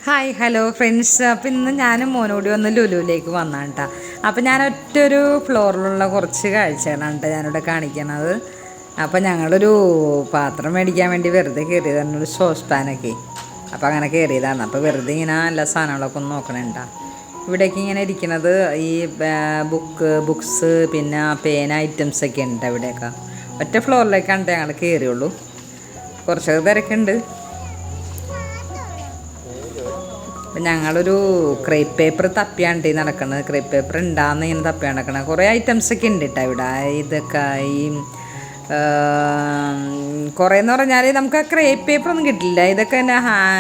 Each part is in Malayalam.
Hi hello friends. അപ്പോൾ ഇന്ന് ഞാനും മോനോടി വന്ന് ലുലുവിലേക്ക് വന്നാണ് കേട്ടോ. അപ്പോൾ ഞാൻ ഒറ്റൊരു ഫ്ലോറിലുള്ള കുറച്ച് കാഴ്ചകളാണ് കേട്ടോ ഞാനിവിടെ കാണിക്കണത്. അപ്പോൾ ഞങ്ങളൊരു പാത്രം മേടിക്കാൻ വേണ്ടി വെറുതെ കയറിയതാണ്, ഒരു സോസ് പാനൊക്കെ. അപ്പോൾ അങ്ങനെ കയറിയതാണ്. അപ്പോൾ വെറുതെ ഇങ്ങനെ എല്ലാ സാധനങ്ങളൊക്കെ ഒന്ന് നോക്കണുണ്ടാ. ഇവിടേക്ക് ഇങ്ങനെ ഇരിക്കുന്നത് ഈ ബുക്സ് പിന്നെ പേന ഐറ്റംസൊക്കെ ഉണ്ട് ഇവിടെയൊക്കെ. ഒറ്റ ഫ്ലോറിലേക്കാണ് ഞങ്ങൾ കയറിയുള്ളൂ. കുറച്ചൊക്കെ തിരക്കുണ്ട്. അപ്പം ഞങ്ങളൊരു ക്രേപ്പ് പേപ്പർ തപ്പിയാണ്ട് നടക്കുന്നത്. ക്രേപ്പ് പേപ്പർ ഉണ്ടാകുന്ന ഇങ്ങനെ തപ്പിയാണ് നടക്കണം. കുറേ ഐറ്റംസൊക്കെ ഉണ്ട് കേട്ടോ ഇവിടെ. ഇതൊക്കെ ഈ കുറേയെന്ന് പറഞ്ഞാൽ നമുക്ക് ആ ക്രേപ്പ് പേപ്പറൊന്നും കിട്ടില്ല. ഇതൊക്കെ തന്നെ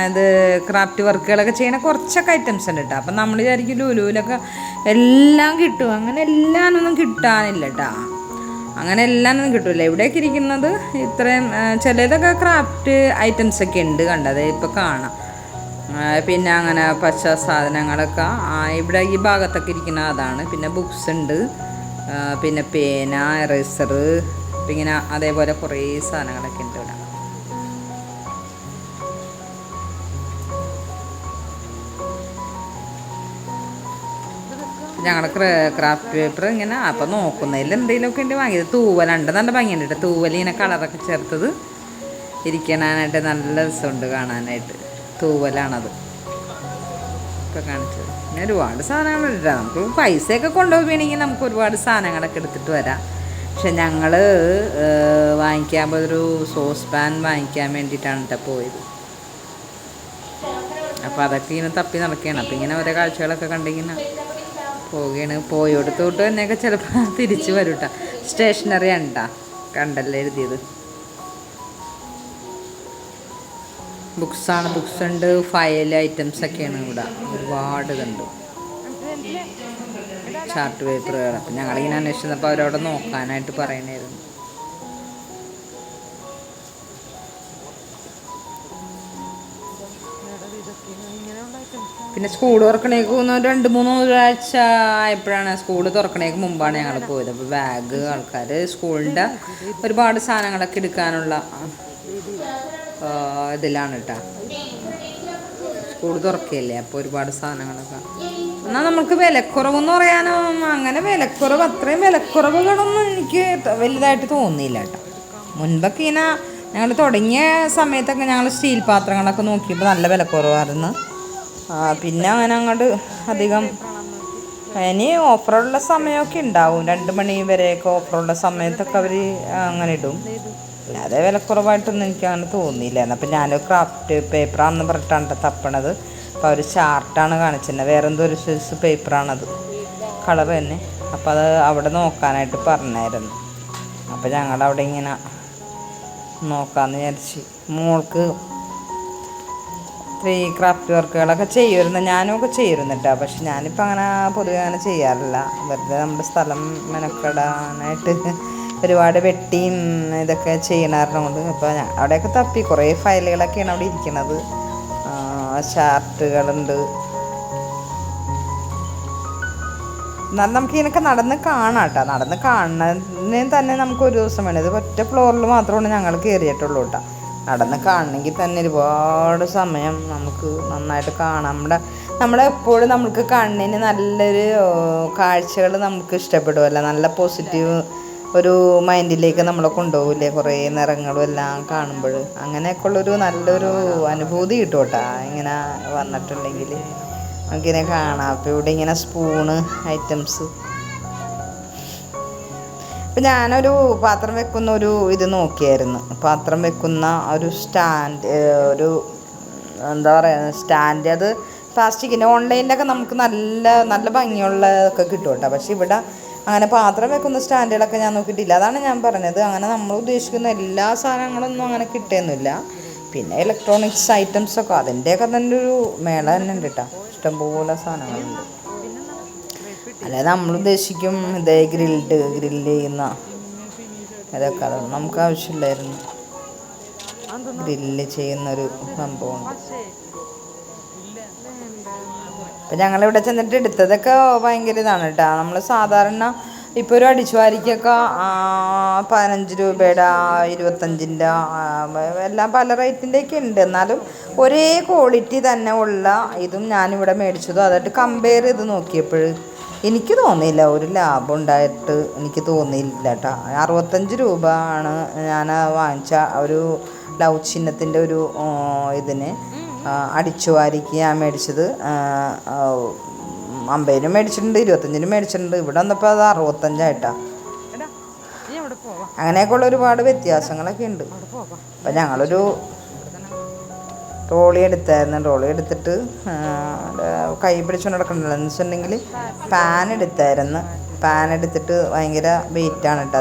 ഇത് ക്രാഫ്റ്റ് വർക്കുകളൊക്കെ ചെയ്യണ കുറച്ചൊക്കെ ഐറ്റംസ് ഉണ്ട് കേട്ടോ. അപ്പം നമ്മൾ വിചാരിക്കും ലുലുവിലൊക്കെ എല്ലാം കിട്ടും. അങ്ങനെ എല്ലാമൊന്നും കിട്ടാനില്ല കേട്ടോ. അങ്ങനെ എല്ലാമൊന്നും കിട്ടില്ല. ഇവിടേക്ക് ഇരിക്കുന്നത് ഇത്രയും ചിലതൊക്കെ ക്രാഫ്റ്റ് ഐറ്റംസൊക്കെ ഉണ്ട് കണ്ടത് ഇപ്പോൾ കാണാം. പിന്നെ അങ്ങനെ പച്ച സാധനങ്ങളൊക്കെ ഇവിടെ ഈ ഭാഗത്തൊക്കെ ഇരിക്കുന്ന അതാണ്. പിന്നെ ബുക്സ് ഉണ്ട്, പിന്നെ പേന, എറേസർ, ഇങ്ങനെ അതേപോലെ കുറേ സാധനങ്ങളൊക്കെ ഉണ്ട് ഇവിടെ. ഞങ്ങൾ ക്രാഫ്റ്റ് പേപ്പർ ഇങ്ങനെ അപ്പം നോക്കുന്നതിൽ എന്തെങ്കിലുമൊക്കെ ഉണ്ട് വാങ്ങിയത്. തൂവലുണ്ട്, നല്ല ഭംഗിയുണ്ട് കേട്ടോ. തൂവൽ ഇങ്ങനെ കളറൊക്കെ ചേർത്തത് ഇരിക്കാനായിട്ട് നല്ല രസമുണ്ട് കാണാനായിട്ട്. തൂവലാണത് ഇപ്പോൾ കാണിച്ചത്. പിന്നെ ഒരുപാട് സാധനങ്ങളുണ്ട്. നമുക്ക് പൈസയൊക്കെ കൊണ്ടുപോവുകയാണെങ്കിൽ നമുക്ക് ഒരുപാട് സാധനങ്ങളൊക്കെ എടുത്തിട്ട് വരാം. പക്ഷെ ഞങ്ങൾ വാങ്ങിക്കാൻ പോയൊരു സോസ് പാൻ വാങ്ങിക്കാൻ വേണ്ടിയിട്ടാണ് കേട്ടോ പോയത്. അപ്പോൾ അതൊക്കെ ഇങ്ങനെ തപ്പി നടക്കുകയാണ്. അപ്പോൾ ഇങ്ങനെ ഓരോ കാഴ്ചകളൊക്കെ കണ്ടിങ്ങനെ പോവുകയാണ്. പോയോടത്തോട്ട് തന്നെയൊക്കെ ചിലപ്പോൾ തിരിച്ച് വരും കേട്ടോ. സ്റ്റേഷനറി ഉണ്ടാ കണ്ടല്ലോ എഴുതിയത്. ബുക്സാണ്, ബുക്സ് ഉണ്ട്, ഫയൽ ഐറ്റംസൊക്കെയാണ് ഇവിടെ. ഒരുപാട് ഇതുണ്ട്, ചാർട്ട് പേപ്പറുകൾ. അപ്പം ഞങ്ങളിങ്ങനെ അന്വേഷിച്ചപ്പോൾ അവരവിടെ നോക്കാനായിട്ട് പറയണമായിരുന്നു. പിന്നെ സ്കൂൾ തുറക്കണേക്ക് 2-3 ഒരാഴ്ച ആയപ്പോഴാണ്, സ്കൂൾ തുറക്കണേക്ക് മുമ്പാണ് ഞങ്ങൾ പോയത്. അപ്പോൾ ബാഗ്, ആൾക്കാർ സ്കൂളിൻ്റെ ഒരുപാട് സാധനങ്ങളൊക്കെ എടുക്കാനുള്ള ഇതിലാണ് കേട്ടോ. സ്കൂൾ തുറക്കുകയല്ലേ, അപ്പോൾ ഒരുപാട് സാധനങ്ങളൊക്കെ. എന്നാൽ നമുക്ക് വിലക്കുറവെന്ന് പറയാനോ അങ്ങനെ വിലക്കുറവ്, അത്രയും വിലക്കുറവുകളൊന്നും എനിക്ക് വലുതായിട്ട് തോന്നിയില്ല കേട്ടോ. മുൻപൊക്കെ ഇങ്ങനെ ഞങ്ങൾ തുടങ്ങിയ സമയത്തൊക്കെ ഞങ്ങൾ സ്റ്റീൽ പാത്രങ്ങളൊക്കെ നോക്കിയപ്പോൾ നല്ല വിലക്കുറവായിരുന്നു. പിന്നെ അങ്ങനെ അങ്ങോട്ട് അധികം ഇനി ഓഫറുള്ള സമയമൊക്കെ ഉണ്ടാവും. 2 മണി വരെയൊക്കെ ഓഫറുള്ള സമയത്തൊക്കെ അവർ അങ്ങനെ ഇടും. അല്ലാതെ വിലക്കുറവായിട്ടൊന്നും എനിക്ക് അങ്ങനെ തോന്നിയില്ലായിരുന്നു. അപ്പം ഞാനൊരു ക്രാഫ്റ്റ് പേപ്പറാണെന്ന് പറഞ്ഞിട്ടാണ് തപ്പണത്. അപ്പോൾ അവർ ചാർട്ടാണ് കാണിച്ചിരുന്നത്. വേറെ എന്തോ ഒരു സൈസ് പേപ്പറാണത്, കളർ തന്നെ. അപ്പോൾ അത് അവിടെ നോക്കാനായിട്ട് പറഞ്ഞായിരുന്നു. അപ്പോൾ ഞങ്ങളവിടെ ഇങ്ങനെ നോക്കാമെന്ന് വിചാരിച്ച്. മോൾക്ക് ഈ ക്രാഫ്റ്റ് വർക്കുകളൊക്കെ ചെയ്യുമായിരുന്നു, ഞാനുമൊക്കെ ചെയ്യുമായിരുന്നു കേട്ടോ. പക്ഷെ ഞാനിപ്പോൾ അങ്ങനെ പൊതുവെ അങ്ങനെ ചെയ്യാറില്ല. വെറുതെ നമ്മുടെ സ്ഥലം മെനക്കെടാനായിട്ട് ഒരുപാട് വെട്ടിയും ഇതൊക്കെ ചെയ്യണാറുണ്ട്. അപ്പോൾ അവിടെയൊക്കെ തപ്പി കുറേ ഫയലുകളൊക്കെയാണ് അവിടെ ഇരിക്കുന്നത്. ചാർട്ടുകളുണ്ട്. എന്നാലും നമുക്ക് ഇതിനൊക്കെ നടന്ന് കാണാം കേട്ടോ. നടന്ന് കാണുന്നതിന് തന്നെ നമുക്ക് ഒരു ദിവസം വേണം. ഇത് ഒറ്റ ഫ്ലോറിൽ മാത്രമാണ് ഞങ്ങൾ കയറിയിട്ടുള്ളൂ കേട്ടോ. നടന്ന് കാണണമെങ്കിൽ തന്നെ ഒരുപാട് സമയം നമുക്ക് നന്നായിട്ട് കാണാം. നമ്മളെപ്പോഴും നമുക്ക് കണ്ണിന് നല്ലൊരു കാഴ്ചകൾ നമുക്ക് ഇഷ്ടപ്പെടുമല്ലോ. നല്ല പോസിറ്റീവ് ഒരു മൈൻഡിലേക്ക് നമ്മളെ കൊണ്ടുപോകില്ലേ, കുറേ നിറങ്ങളും എല്ലാം കാണുമ്പോൾ. അങ്ങനെയൊക്കെ ഉള്ളൊരു നല്ലൊരു അനുഭൂതി കിട്ടും കേട്ടോ ഇങ്ങനെ വന്നിട്ടുണ്ടെങ്കിൽ. നമുക്കിങ്ങനെ കാണാം. അപ്പോൾ ഇവിടെ ഇങ്ങനെ സ്പൂണ് ഐറ്റംസ്. ഇപ്പം ഞാനൊരു പാത്രം വെക്കുന്ന ഒരു ഇത് നോക്കിയായിരുന്നു. പാത്രം വെക്കുന്ന ഒരു സ്റ്റാൻഡ്, ഒരു എന്താ പറയുക സ്റ്റാൻഡ്. അത് പ്ലാസ്റ്റിക്കിൻ്റെ ഓൺലൈനിലൊക്കെ നമുക്ക് നല്ല നല്ല ഭംഗിയുള്ളതൊക്കെ കിട്ടും കേട്ടോ. പക്ഷെ ഇവിടെ അങ്ങനെ പാത്രം വെക്കുന്ന സ്റ്റാൻഡുകളൊക്കെ ഞാൻ നോക്കിയിട്ടില്ല. അതാണ് ഞാൻ പറഞ്ഞത്. അങ്ങനെ നമ്മൾ ഉദ്ദേശിക്കുന്ന എല്ലാ സാധനങ്ങളൊന്നും അങ്ങനെ കിട്ടുന്നില്ല. പിന്നെ ഇലക്ട്രോണിക്സ് ഐറ്റംസൊക്കെ അതിൻ്റെയൊക്കെ തന്നെ ഒരു മേള തന്നെ ഉണ്ട് കേട്ടോ. ഇഷ്ടംപോലെ സാധനങ്ങളുണ്ട്. അല്ലാതെ നമ്മൾ ഉദ്ദേശിക്കും ഇതേ ഗ്രില്ല് ചെയ്യുന്ന ഇതൊക്കെ, അതൊന്നും നമുക്ക് ആവശ്യമില്ലായിരുന്നു. ഗ്രില്ല് ചെയ്യുന്നൊരു സംഭവമുണ്ട്. അപ്പം ഞങ്ങളിവിടെ ചെന്നിട്ട് എടുത്തതൊക്കെ ഭയങ്കര ഇതാണ് കേട്ടോ. നമ്മൾ സാധാരണ ഇപ്പോൾ ഒരു അടിച്ചുവാരിക്കൊക്കെ 15 രൂപയുടെ, 25ൻ്റെ, എല്ലാം പല റേറ്റിൻ്റെയൊക്കെ ഉണ്ട്. എന്നാലും ഒരേ ക്വാളിറ്റി തന്നെ ഉള്ള ഇതും ഞാനിവിടെ മേടിച്ചതും അതായിട്ട് കമ്പയർ ചെയ്ത് നോക്കിയപ്പോൾ എനിക്ക് തോന്നിയില്ല ഒരു ലാഭം ഉണ്ടായിട്ട്. എനിക്ക് തോന്നിയില്ല കേട്ടോ. 65 രൂപ ആണ് ഞാൻ വാങ്ങിച്ച ഒരു ലവ് ചിഹ്നത്തിൻ്റെ ഒരു ഇതിന് അടിച്ചുവാരിക്ക് ഞാൻ മേടിച്ചത്. 50 മേടിച്ചിട്ടുണ്ട്, 25 മേടിച്ചിട്ടുണ്ട്. ഇവിടെ വന്നപ്പോൾ അത് 65 അങ്ങനെയൊക്കെയുള്ള ഒരുപാട് വ്യത്യാസങ്ങളൊക്കെ ഉണ്ട്. അപ്പം ഞങ്ങളൊരു ട്രോളി എടുത്തായിരുന്നു. ട്രോളി എടുത്തിട്ട് കൈ പിടിച്ചുകൊണ്ട് നടക്കണ്ടല്ലോ എന്ന് വെച്ചിട്ടുണ്ടെങ്കിൽ പാൻ എടുത്തായിരുന്നു. പാൻ എടുത്തിട്ട് ഭയങ്കര വെയിറ്റാണ് കേട്ടോ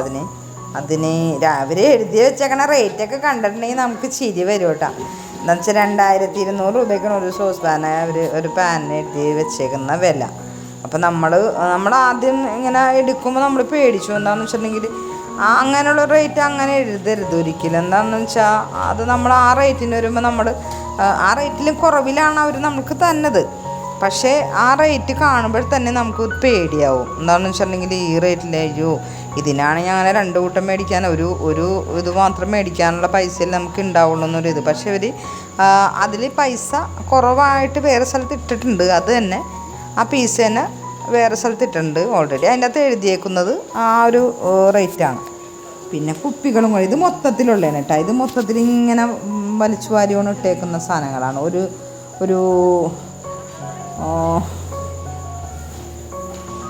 അതിന് രാവിലെ എഴുതി വെച്ചേക്കണ റേറ്റൊക്കെ കണ്ടിട്ടുണ്ടെങ്കിൽ നമുക്ക് ചിരി വരും കേട്ടോ. എന്താണെന്ന് വെച്ചാൽ 2200 രൂപയ്ക്കാണ് ഒരു സോസ് പാന് ഒരു പാനിന് എഴുതി വെച്ചേക്കുന്ന വില. അപ്പം നമ്മൾ ആദ്യം ഇങ്ങനെ എടുക്കുമ്പോൾ നമ്മൾ പേടിച്ചു. എന്താണെന്ന് വെച്ചിട്ടുണ്ടെങ്കിൽ അങ്ങനെയുള്ള റേറ്റ് അങ്ങനെ എഴുതരുത് ഒരിക്കലും. എന്താണെന്ന് വെച്ചാൽ അത് നമ്മൾ ആ റേറ്റിന് വരുമ്പോൾ നമ്മൾ ആ റേറ്റിലും കുറവിലാണ് അവർ നമുക്ക് തന്നത്. പക്ഷേ ആ റേറ്റ് കാണുമ്പോൾ തന്നെ നമുക്ക് പേടിയാവും. എന്താണെന്ന് വെച്ചിട്ടുണ്ടെങ്കിൽ ഈ റേറ്റിലേക്കോ ഇതിനാണെങ്കിൽ അങ്ങനെ 2 കൂട്ടം മേടിക്കാൻ ഒരു ഇത് മാത്രം മേടിക്കാനുള്ള പൈസയിൽ നമുക്ക് ഉണ്ടാവുള്ളൂ എന്നൊരിത്. പക്ഷേ ഇവർ അതിൽ പൈസ കുറവായിട്ട് വേറെ സ്ഥലത്ത് ഇട്ടിട്ടുണ്ട്. അത് തന്നെ ആ പീസ് തന്നെ വേറെ സ്ഥലത്ത് ഇട്ടിട്ടുണ്ട് ഓൾറെഡി. അതിൻ്റെ അകത്ത് എഴുതിയേക്കുന്നത് ആ ഒരു റേറ്റാണ്. പിന്നെ കുപ്പികളും കൂടി ഇത് മൊത്തത്തിലുള്ളതാണ് കേട്ടോ. ഇത് മൊത്തത്തിൽ ഇങ്ങനെ വലിച്ചു വാരിയോണം ഇട്ടേക്കുന്ന സാധനങ്ങളാണ്. ഒരു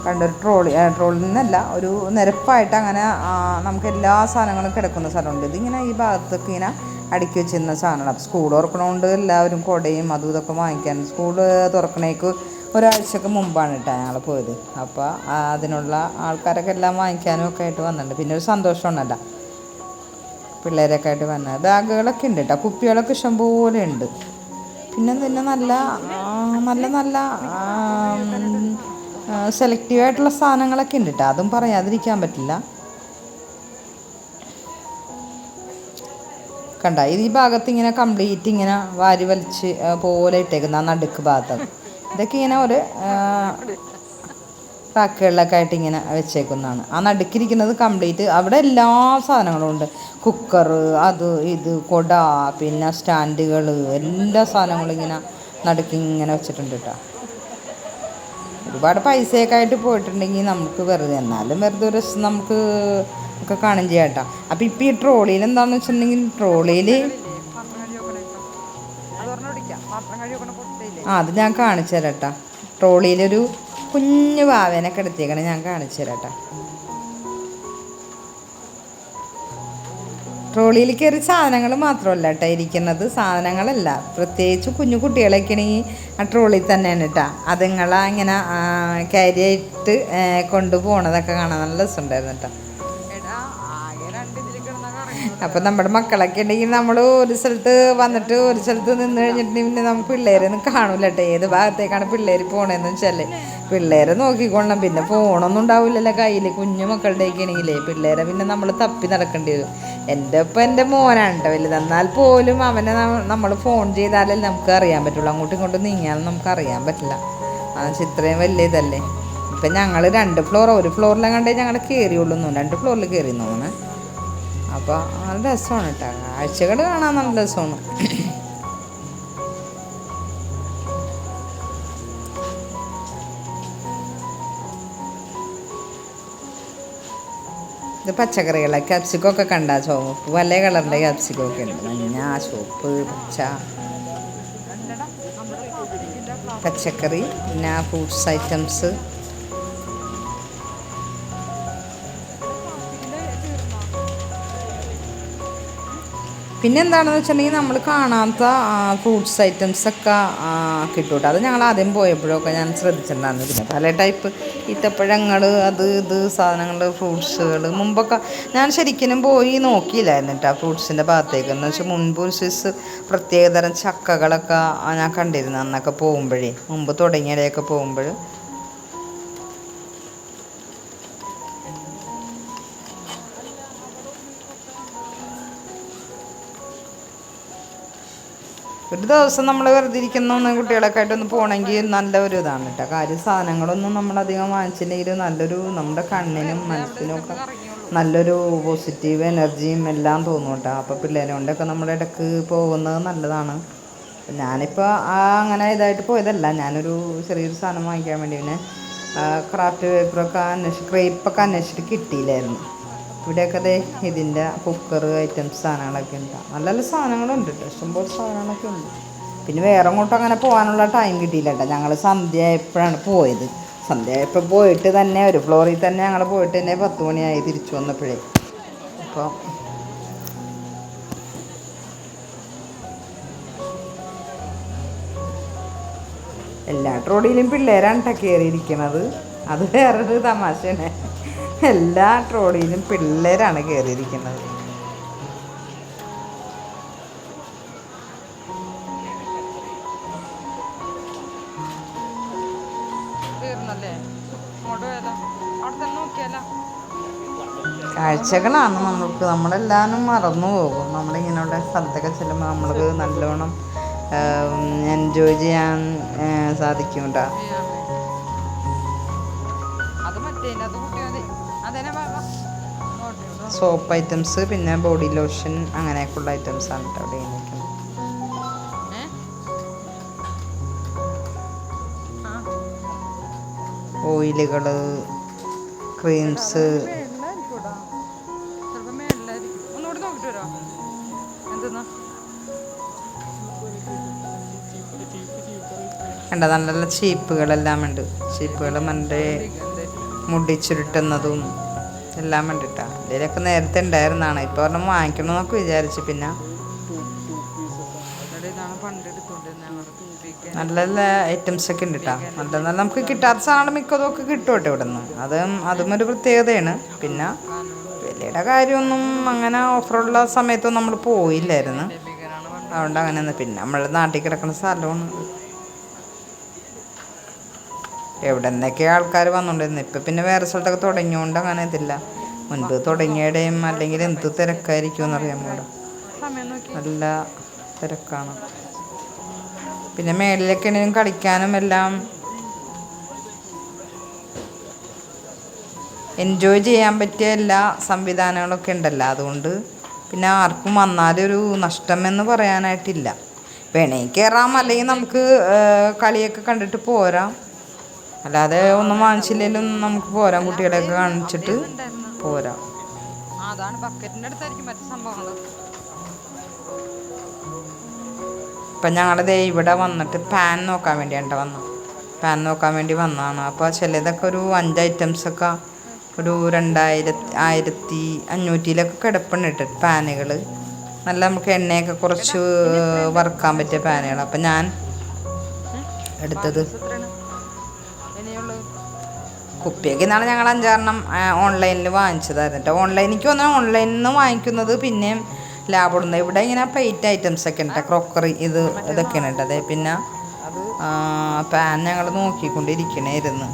കണ്ടൊരു ട്രോളിൽ നിന്നല്ല, ഒരു നിരപ്പായിട്ട് അങ്ങനെ നമുക്ക് എല്ലാ സാധനങ്ങളും കിടക്കുന്ന സ്ഥലമുണ്ട്. ഇതിങ്ങനെ ഈ ഭാഗത്തൊക്കെ ഇങ്ങനെ അടുക്കി വെച്ചിരുന്ന സാധനമാണ്. അപ്പോൾ സ്കൂൾ തുറക്കണതുകൊണ്ട് എല്ലാവരും കുടയും അതും ഇതൊക്കെ വാങ്ങിക്കാൻ സ്കൂൾ തുറക്കണേക്ക് ഒരാഴ്ചക്ക് മുമ്പാണ് കേട്ടോ ഞങ്ങൾ പോയത്. അപ്പോൾ അതിനുള്ള ആൾക്കാരൊക്കെ എല്ലാം വാങ്ങിക്കാനും ഒക്കെ ആയിട്ട് വന്നിട്ടുണ്ട്. പിന്നെ ഒരു സന്തോഷമാണല്ലോ പിള്ളേരൊക്കെ ആയിട്ട് വന്നത്. ബാഗുകളൊക്കെ ഉണ്ട് കേട്ടോ, കുപ്പികളൊക്കെ ഇഷ്ടംപോലെ ഉണ്ട്. പിന്നെ നല്ല സെലക്റ്റീവായിട്ടുള്ള സാധനങ്ങളൊക്കെ ഉണ്ട് കേട്ടോ, അതും പറയാതിരിക്കാൻ പറ്റില്ല. കണ്ട ഇത് ഈ ഭാഗത്ത് ഇങ്ങനെ കംപ്ലീറ്റ് ഇങ്ങനെ വാരി വലിച്ച് പോലെ ഇട്ടേക്കുന്ന ആ നടുക്ക് ഭാഗത്ത് ഇതൊക്കെ ഇങ്ങനെ ഒരു റാക്കുകളിലൊക്കെ ആയിട്ട് ഇങ്ങനെ വെച്ചേക്കുന്നതാണ്. ആ നടുക്കിരിക്കുന്നത് കംപ്ലീറ്റ് അവിടെ എല്ലാ സാധനങ്ങളും ഉണ്ട്. കുക്കർ, അത് ഇത് കുട, പിന്നെ സ്റ്റാൻഡുകൾ, എല്ലാ സാധനങ്ങളും ഇങ്ങനെ നടുക്കി ഇങ്ങനെ വെച്ചിട്ടുണ്ട് കേട്ടോ. ഒരുപാട് പൈസയൊക്കെ ആയിട്ട് പോയിട്ടുണ്ടെങ്കിൽ നമുക്ക് വെറുതെ, എന്നാലും വെറുതെ ഒരു രസം നമുക്ക് ഒക്കെ കാണും ചെയ്യാം കേട്ടോ. അപ്പം ഇപ്പം ഈ ട്രോളിയിൽ എന്താണെന്ന് വെച്ചിട്ടുണ്ടെങ്കിൽ ട്രോളിയിൽ അത് ഞാൻ കാണിച്ചു തരാം കേട്ടോ. ട്രോളിയിലൊരു കുഞ്ഞു വാവേനൊക്കെ എടുത്തേക്കണം, ഞാൻ കാണിച്ചു തരാം കേട്ടോ. ട്രോളിയിൽ കയറി സാധനങ്ങൾ മാത്രമല്ല കേട്ടോ ഇരിക്കുന്നത്, സാധനങ്ങളല്ല, പ്രത്യേകിച്ച് കുഞ്ഞു കുട്ടികളൊക്കെ ആണെങ്കിൽ ആ ട്രോളിയിൽ തന്നെയാണ് കേട്ടോ. അതുങ്ങളെ ഇങ്ങനെ ക്യാരി ആയിട്ട് കൊണ്ടുപോകണതൊക്കെ കാണാൻ നല്ല രസമുണ്ടായിരുന്നു കേട്ടോ. അപ്പം നമ്മുടെ മക്കളൊക്കെ ഉണ്ടെങ്കിൽ നമ്മൾ ഒരു സ്ഥലത്ത് വന്നിട്ട് ഒരു സ്ഥലത്ത് നിന്ന് കഴിഞ്ഞിട്ടുണ്ടെങ്കിൽ പിന്നെ നമുക്ക് പിള്ളേരൊന്നും കാണൂല കേട്ടോ. ഏത് ഭാഗത്തേക്കാണ് പിള്ളേർ പോകണതെന്ന് വെച്ചാൽ പിള്ളേരെ നോക്കിക്കൊള്ളണം. പിന്നെ ഫോണൊന്നും ഉണ്ടാവില്ലല്ലോ കയ്യിൽ. കുഞ്ഞു മക്കളുടെയൊക്കെ ആണെങ്കിലേ പിള്ളേരെ പിന്നെ നമ്മൾ തപ്പി നടക്കേണ്ടി വരും. എൻ്റെ മോനാണ് കേട്ടോ വലുത്. എന്നാൽ പോലും അവനെ നമ്മൾ ഫോൺ ചെയ്താലല്ലേ നമുക്ക് അറിയാൻ പറ്റുള്ളൂ. അങ്ങോട്ടും ഇങ്ങോട്ടും നീങ്ങിയാലും നമുക്ക് അറിയാൻ പറ്റില്ല. ഇത്രയും വലിയ ഇതല്ലേ. ഇപ്പം ഞങ്ങൾ 2 ഫ്ലോർ, ഒരു ഫ്ലോറിലും കണ്ടേ ഞങ്ങൾ കയറിയുള്ളൂ, 2 ഫ്ലോറിൽ കയറി തോന്നുന്നു. അപ്പോൾ നല്ല രസമാണ് കേട്ടോ, കാഴ്ചകൾ കാണാൻ നല്ല രസമാണ്. ഇത് പച്ചക്കറികളെ ക്യാപ്സിക്കമൊക്കെ കണ്ട ചുവപ്പ് പല കളറിൻ്റെ ക്യാപ്സിക്കമൊക്കെ ഉണ്ട്. മഞ്ഞ, ചുവപ്പ്, പച്ച പച്ചക്കറി, പിന്നെ ഫ്രൂട്ട്സ് ഐറ്റംസ്. പിന്നെ എന്താണെന്ന് വെച്ചിട്ടുണ്ടെങ്കിൽ നമ്മൾ കാണാത്ത ഫ്രൂട്ട്സ് ഐറ്റംസൊക്കെ കിട്ടും കേട്ടോ. അത് ഞങ്ങൾ ആദ്യം പോയപ്പോഴൊക്കെ ഞാൻ ശ്രദ്ധിച്ചിട്ടുണ്ടായിരുന്നു. പിന്നെ പല ടൈപ്പ് ഈത്തപ്പഴങ്ങൾ, അത് ഇത് സാധനങ്ങൾ, ഫ്രൂട്ട്സുകൾ മുമ്പൊക്കെ ഞാൻ ശരിക്കും പോയി നോക്കിയില്ലായിരുന്നു കേട്ടോ ഫ്രൂട്ട്സിൻ്റെ ഭാഗത്തേക്ക്. എന്ന് വെച്ചാൽ മുൻപ് ഒരു സൈസ് പ്രത്യേകതരം ചക്കകളൊക്കെ ഞാൻ കണ്ടിരുന്നു അന്നൊക്കെ പോകുമ്പോഴേ, മുമ്പ് തുടങ്ങിയവരെയൊക്കെ പോകുമ്പോൾ. ഒരു ദിവസം നമ്മൾ വെറുതെ ഇരിക്കുന്ന ഒന്ന് കുട്ടികളൊക്കെ ആയിട്ടൊന്ന് പോകണമെങ്കിൽ നല്ല ഒരു ഇതാണ് കേട്ടോ. കാര്യം സാധനങ്ങളൊന്നും നമ്മളധികം വാങ്ങിച്ചില്ലെങ്കിൽ നല്ലൊരു നമ്മുടെ കണ്ണിനും മനസ്സിനും ഒക്കെ നല്ലൊരു പോസിറ്റീവ് എനർജിയും എല്ലാം തോന്നും കേട്ടോ. അപ്പോൾ പിള്ളേരെ കൊണ്ടൊക്കെ നമ്മുടെ ഇടയ്ക്ക് പോകുന്നത് നല്ലതാണ്. ഞാനിപ്പോൾ അങ്ങനെ ഇതായിട്ട് പോയതല്ല, ഞാനൊരു ചെറിയൊരു സാധനം വാങ്ങിക്കാൻ വേണ്ടി പിന്നെ ക്രാഫ്റ്റ് പേപ്പറൊക്കെ ക്രേപ്പൊക്കെ അന്വേഷിച്ചിട്ട് കിട്ടിയില്ലായിരുന്നു. ഇവിടെയൊക്കെ ദേ ഇതിൻ്റെ കുക്കർ ഐറ്റംസ് സാധനങ്ങളൊക്കെ ഉണ്ട്. നല്ല നല്ല സാധനങ്ങളുണ്ട് കേട്ടോ, ഇഷ്ടംപോലെ സാധനങ്ങളൊക്കെ ഉണ്ട്. പിന്നെ വേറെ അങ്ങോട്ടും അങ്ങനെ പോകാനുള്ള ടൈം കിട്ടിയില്ല കേട്ടോ. ഞങ്ങൾ സന്ധ്യ ആയപ്പോഴാണ് പോയത്. സന്ധ്യ ആയപ്പോൾ പോയിട്ട് തന്നെ ഒരു ഫ്ലോറിൽ തന്നെ ഞങ്ങൾ പോയിട്ട് തന്നെ 10 മണിയായി തിരിച്ചു വന്നപ്പോഴേ. അപ്പോൾ എല്ലാ ട്രോളിയിലും പിള്ളേരാണ് കേട്ടോ കയറിയിരിക്കണത്. അത് വേറൊരു തമാശയാണ്. എല്ലാ ട്രോളിയിലും പിള്ളേരാണ് കയറിയിരിക്കുന്നത്. കാഴ്ചകളാണ് നമ്മൾക്ക്, നമ്മളെല്ലാവരും മറന്നു പോകും. നമ്മളിങ്ങനെയുള്ള സ്ഥലത്തൊക്കെ ചെല്ലുമ്പോൾ നമ്മൾക്ക് നല്ലോണം എൻജോയ് ചെയ്യാൻ സാധിക്കും കേട്ടോ. സോപ്പ് ഐറ്റംസ്, പിന്നെ ബോഡി ലോഷൻ, അങ്ങനെയൊക്കെയുള്ള ഐറ്റംസാണ് കേട്ടോ അവിടെ നിൽക്കുന്നത്. ഓയിലുകൾ, ക്രീംസ്, കണ്ട നല്ല നല്ല ചീപ്പുകളെല്ലാം ഉണ്ട്. ചീപ്പുകൾ മറ്റേ മുടി ചുരുട്ടുന്നതും എല്ലാം ഉണ്ട് കേട്ടോ. ഇതിലൊക്കെ നേരത്തെ ഉണ്ടായിരുന്നതാണ്. ഇപ്പോൾ ഒരെണ്ണം വാങ്ങിക്കണമെന്നൊക്കെ വിചാരിച്ചു. പിന്നെ നല്ല നല്ല ഐറ്റംസൊക്കെ ഉണ്ട് കേട്ടോ. നല്ല നല്ല നമുക്ക് കിട്ടാത്ത സാധനങ്ങൾ മിക്കതൊക്കെ കിട്ടും കേട്ടോ ഇവിടെ നിന്ന്. അതും ഒരു പ്രത്യേകതയാണ്. പിന്നെ വിലയുടെ കാര്യമൊന്നും അങ്ങനെ ഓഫറുള്ള സമയത്തൊന്നും നമ്മൾ പോയില്ലായിരുന്നു. അതുകൊണ്ട് അങ്ങനെ പിന്നെ നമ്മളുടെ നാട്ടിൽ കിടക്കുന്ന സ്ഥലമാണ്. എവിടെ നിന്നൊക്കെ ആൾക്കാർ വന്നുകൊണ്ടിരുന്നു. ഇപ്പം പിന്നെ വേറെ സ്ഥലത്തൊക്കെ തുടങ്ങിയോണ്ട് അങ്ങനെ ഇതില്ല. മുൻപ് തുടങ്ങിയടേയും അല്ലെങ്കിൽ എന്ത് തിരക്കായിരിക്കും എന്നറിയാൻ കൂടെ. നല്ല തിരക്കാണ്. പിന്നെ മേളിലൊക്കെ ആണെങ്കിലും കളിക്കാനും എല്ലാം എൻജോയ് ചെയ്യാൻ പറ്റിയ എല്ലാ സംവിധാനങ്ങളൊക്കെ ഉണ്ടല്ലോ. അതുകൊണ്ട് പിന്നെ ആർക്കും വന്നാലൊരു നഷ്ടമെന്ന് പറയാനായിട്ടില്ല. വേണമെങ്കിൽ കയറാം, അല്ലെങ്കിൽ നമുക്ക് കളിയൊക്കെ കണ്ടിട്ട് പോരാം. അല്ലാതെ ഒന്നും വാങ്ങിച്ചില്ലെങ്കിലും നമുക്ക് പോരാം, കുട്ടികളെയൊക്കെ കാണിച്ചിട്ട് പോരാം. അതാണ് ബക്കറ്റിൻ്റെ അടുത്തായിരിക്കും മറ്റു സംഭവങ്ങൾ. ഇപ്പം ഞങ്ങളിതേ ഇവിടെ വന്നിട്ട് പാൻ നോക്കാൻ വേണ്ടിയാണ് വന്നതാണ്. അപ്പോൾ ചിലതൊക്കെ ഒരു 5 ഐറ്റംസൊക്കെ ഒരു 1500 കിടപ്പുണ്ട് കേട്ടോ പാനുകൾ. നല്ല നമുക്ക് എണ്ണയൊക്കെ കുറച്ച് വറുക്കാൻ പറ്റിയ പാനുകൾ. അപ്പം ഞാൻ എടുത്തത് കുപ്പിയൊക്കെ ഇന്നാണ് ഞങ്ങൾ 5-6 ഓൺലൈനിൽ വാങ്ങിച്ചതായിരുന്നു കേട്ടോ. എനിക്ക് തോന്നുന്നു ഓൺലൈനിൽ നിന്ന് വാങ്ങിക്കുന്നത് പിന്നെയും ലാഭമുണ്ട്. ഇവിടെ ഇങ്ങനെ പ്ലേറ്റ് ഐറ്റംസൊക്കെ ഉണ്ട്, ക്രോക്കറി ഇതൊക്കെയാണ് കേട്ടോ. അതെ, പിന്നെ പാൻ ഞങ്ങൾ നോക്കിക്കൊണ്ടിരിക്കണമായിരുന്നു.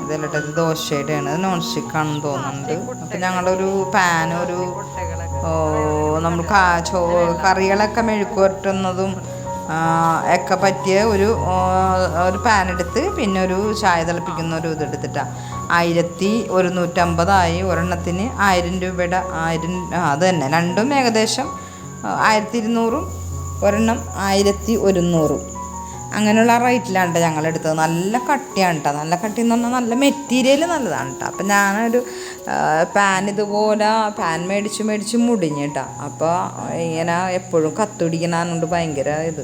ഇതല്ലട്ടെ, ഇത് ദോശയുടെയാണ്, ഇത് നോൺ സ്റ്റിക്കാണെന്ന് തോന്നുന്നുണ്ട്. അപ്പം ഞങ്ങളൊരു പാനൊരു നമ്മൾ കറികളൊക്കെ മെഴുക്കുവരട്ടുന്നതും ഒക്കെ പറ്റിയ ഒരു പാൻ എടുത്ത് പിന്നെ ഒരു ചായ തിളപ്പിക്കുന്ന ഒരു ഇതെടുത്തിട്ടാണ് 1150 ഒരെണ്ണത്തിന് 1000 രൂപയുടെ 1000. അത് തന്നെ, രണ്ടും ഏകദേശം 1200, ഒരെണ്ണം 1100. അങ്ങനെയുള്ള റേറ്റിലാണ് ഞങ്ങളെടുത്തത്. നല്ല കട്ടിയാണ് കേട്ടോ. നല്ല കട്ടി എന്ന് പറഞ്ഞാൽ നല്ല മെറ്റീരിയൽ നല്ലതാണ് കേട്ടോ. അപ്പം ഞാനൊരു പാൻ ഇതുപോലെ പാൻ മേടിച്ച് മുടിഞ്ഞ് കേട്ടോ. അപ്പോൾ ഇങ്ങനെ എപ്പോഴും കത്തുപിടിക്കണതുകൊണ്ട് ഭയങ്കര ഇത്.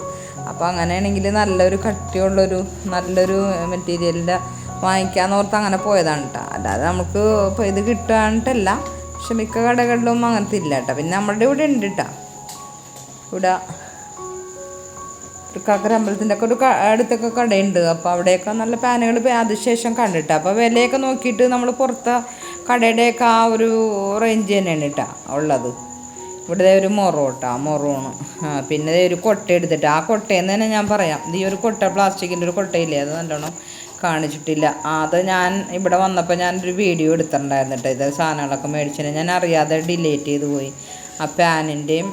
അപ്പോൾ അങ്ങനെയാണെങ്കിൽ നല്ലൊരു കട്ടിയുള്ളൊരു നല്ലൊരു മെറ്റീരിയലിൻ്റെ വാങ്ങിക്കാമെന്ന് ഓർത്ത് അങ്ങനെ പോയതാണ് കേട്ടോ. അല്ലാതെ നമുക്ക് ഇപ്പോൾ ഇത് കിട്ടാനിട്ടല്ല. പക്ഷെ മിക്ക കടകളിലും അങ്ങനത്തെ ഇല്ല കേട്ടോ. പിന്നെ നമ്മളുടെ ഇവിടെ ഉണ്ട് കേട്ടോ. ഇവിടെ തൃക്കാക്കര അമ്പലത്തിൻ്റെ ഒക്കെ ഒരു അടുത്തൊക്കെ കടയുണ്ട്. അപ്പോൾ അവിടെയൊക്കെ നല്ല പാനുകൾ അതിനുശേഷം കണ്ടിട്ടാ. അപ്പോൾ വിലയൊക്കെ നോക്കിയിട്ട് നമ്മൾ പുറത്തെ കടയുടെയൊക്കെ ആ ഒരു റേഞ്ച് തന്നെയാണ് കേട്ടോ ഉള്ളത്. ഇവിടെ ഒരു മൊറോണ്. പിന്നെ ഒരു കൊട്ട എടുത്തിട്ട് ആ കൊട്ടയെന്ന് തന്നെ ഞാൻ പറയാം. ഈ ഒരു കൊട്ട, പ്ലാസ്റ്റിക്കിൻ്റെ ഒരു കൊട്ടയില്ലേ, അത് നല്ലോണം കാണിച്ചിട്ടില്ല. അത് ഞാൻ ഇവിടെ വന്നപ്പോൾ ഞാനൊരു വീഡിയോ എടുത്തിട്ടുണ്ടായിരുന്നു കേട്ടോ. ഇത് സാധനങ്ങളൊക്കെ മേടിച്ചിട്ട് ഞാൻ അറിയാതെ ഡിലീറ്റ് ചെയ്ത് പോയി. ആ പാനിൻ്റെയും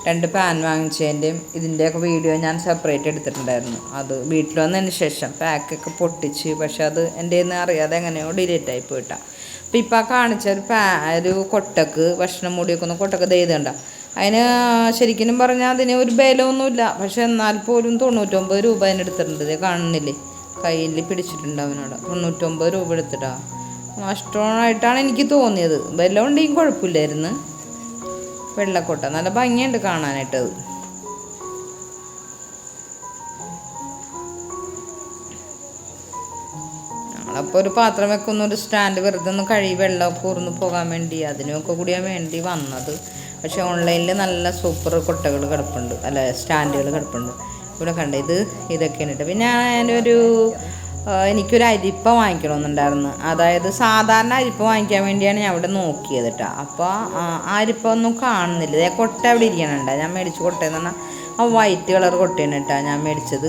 2 പാൻ വാങ്ങിച്ചതിൻ്റെയും ഇതിൻ്റെയൊക്കെ വീഡിയോ ഞാൻ സെപ്പറേറ്റ് എടുത്തിട്ടുണ്ടായിരുന്നു. അത് വീട്ടിൽ വന്നതിന് ശേഷം പാക്കൊക്കെ പൊട്ടിച്ച്, പക്ഷെ അത് എൻ്റെ നിന്ന് അറിയാതെ എങ്ങനെയോ ഡിലീറ്റ് ആയി പോയിട്ടാണ്. അപ്പോൾ ഇപ്പോൾ കാണിച്ച ഒരു കൊട്ടക്ക് ഭക്ഷണം മൂടിയൊക്കെ കൊട്ടക്ക് ചെയ്തുണ്ട, അതിന് ശരിക്കും പറഞ്ഞാൽ അതിന് ഒരു ബലമൊന്നുമില്ല. പക്ഷെ എന്നാൽ പോലും 99 രൂപ അതിന് എടുത്തിട്ടുണ്ട്. ഇത് കാണുന്നില്ലേ, കയ്യിൽ പിടിച്ചിട്ടുണ്ട് അവനോട്. 99 രൂപ എടുത്തിട്ടാണ്. നഷ്ടമായിട്ടാണ് എനിക്ക് തോന്നിയത്. ബലം ഉണ്ടെങ്കിൽ കുഴപ്പമില്ലായിരുന്നു. വെള്ളക്കൊട്ട നല്ല ഭംഗിയുണ്ട് കാണാനായിട്ടത്. ഞങ്ങളപ്പോൾ ഒരു പാത്രം വെക്കുന്ന ഒരു സ്റ്റാൻഡ് വെറുതെ ഒന്ന് കഴുകി വെള്ളമൊക്കെ ഊർന്ന് പോകാൻ വേണ്ടി അതിനൊക്കെ കൂടിയാണ് വേണ്ടി വന്നത്. പക്ഷെ ഓൺലൈനിൽ നല്ല സൂപ്പർ കൊട്ടകൾ കിടപ്പുണ്ട്, അല്ല സ്റ്റാൻഡുകൾ കിടപ്പുണ്ട്. ഇവിടെ കണ്ട ഇതൊക്കെയാണ് കേട്ടോ. പിന്നെ എനിക്കൊരു അരിപ്പ വാങ്ങിക്കണമെന്നുണ്ടായിരുന്നു. അതായത് സാധാരണ അരിപ്പ വാങ്ങിക്കാൻ വേണ്ടിയാണ് ഞാൻ അവിടെ നോക്കിയത് കേട്ടോ. അപ്പോൾ ആ അരിപ്പ ഒന്നും കാണുന്നില്ല. ഇതേ കൊട്ട അവിടെ ഇരിക്കണുണ്ട. ഞാൻ മേടിച്ച കൊട്ടയെന്ന് പറഞ്ഞാൽ ആ വൈറ്റ് കളർ കൊട്ടയാണ് കേട്ടോ ഞാൻ മേടിച്ചത്.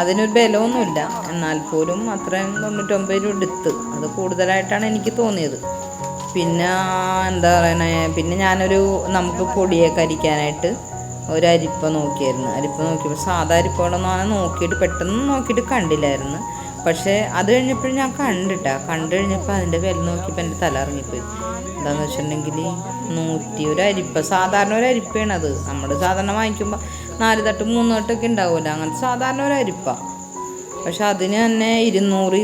അതിനൊരു ബലമൊന്നുമില്ല, എന്നാൽ പോലും അത്രയും 99 രൂപ എടുത്ത്. അത് കൂടുതലായിട്ടാണ് എനിക്ക് തോന്നിയത്. പിന്നെ എന്താ പറയണേ, പിന്നെ നമുക്ക് പൊടിയൊക്കെ അരിക്കാനായിട്ട് ഒരു അരിപ്പ നോക്കിയായിരുന്നു. അരിപ്പ നോക്കിയപ്പോൾ സാധാ അരിപ്പകളൊന്നും അങ്ങനെ നോക്കിയിട്ട് പെട്ടെന്ന് നോക്കിയിട്ട് കണ്ടില്ലായിരുന്നു. പക്ഷേ അത് കഴിഞ്ഞപ്പോഴും ഞാൻ കണ്ടു കഴിഞ്ഞപ്പോൾ അതിൻ്റെ വില നോക്കിയപ്പോൾ എൻ്റെ തല ഇറങ്ങിപ്പോയി. എന്താണെന്ന് വെച്ചിട്ടുണ്ടെങ്കിൽ 100 ഒരു അരിപ്പ, സാധാരണ ഒരു അരിപ്പയാണ് അത്. നമ്മൾ സാധാരണ വാങ്ങിക്കുമ്പോൾ 4 തട്ട് 3 തട്ടൊക്കെ ഉണ്ടാവില്ല, അങ്ങനത്തെ സാധാരണ ഒരു അരിപ്പ. പക്ഷെ അതിന് തന്നെ 200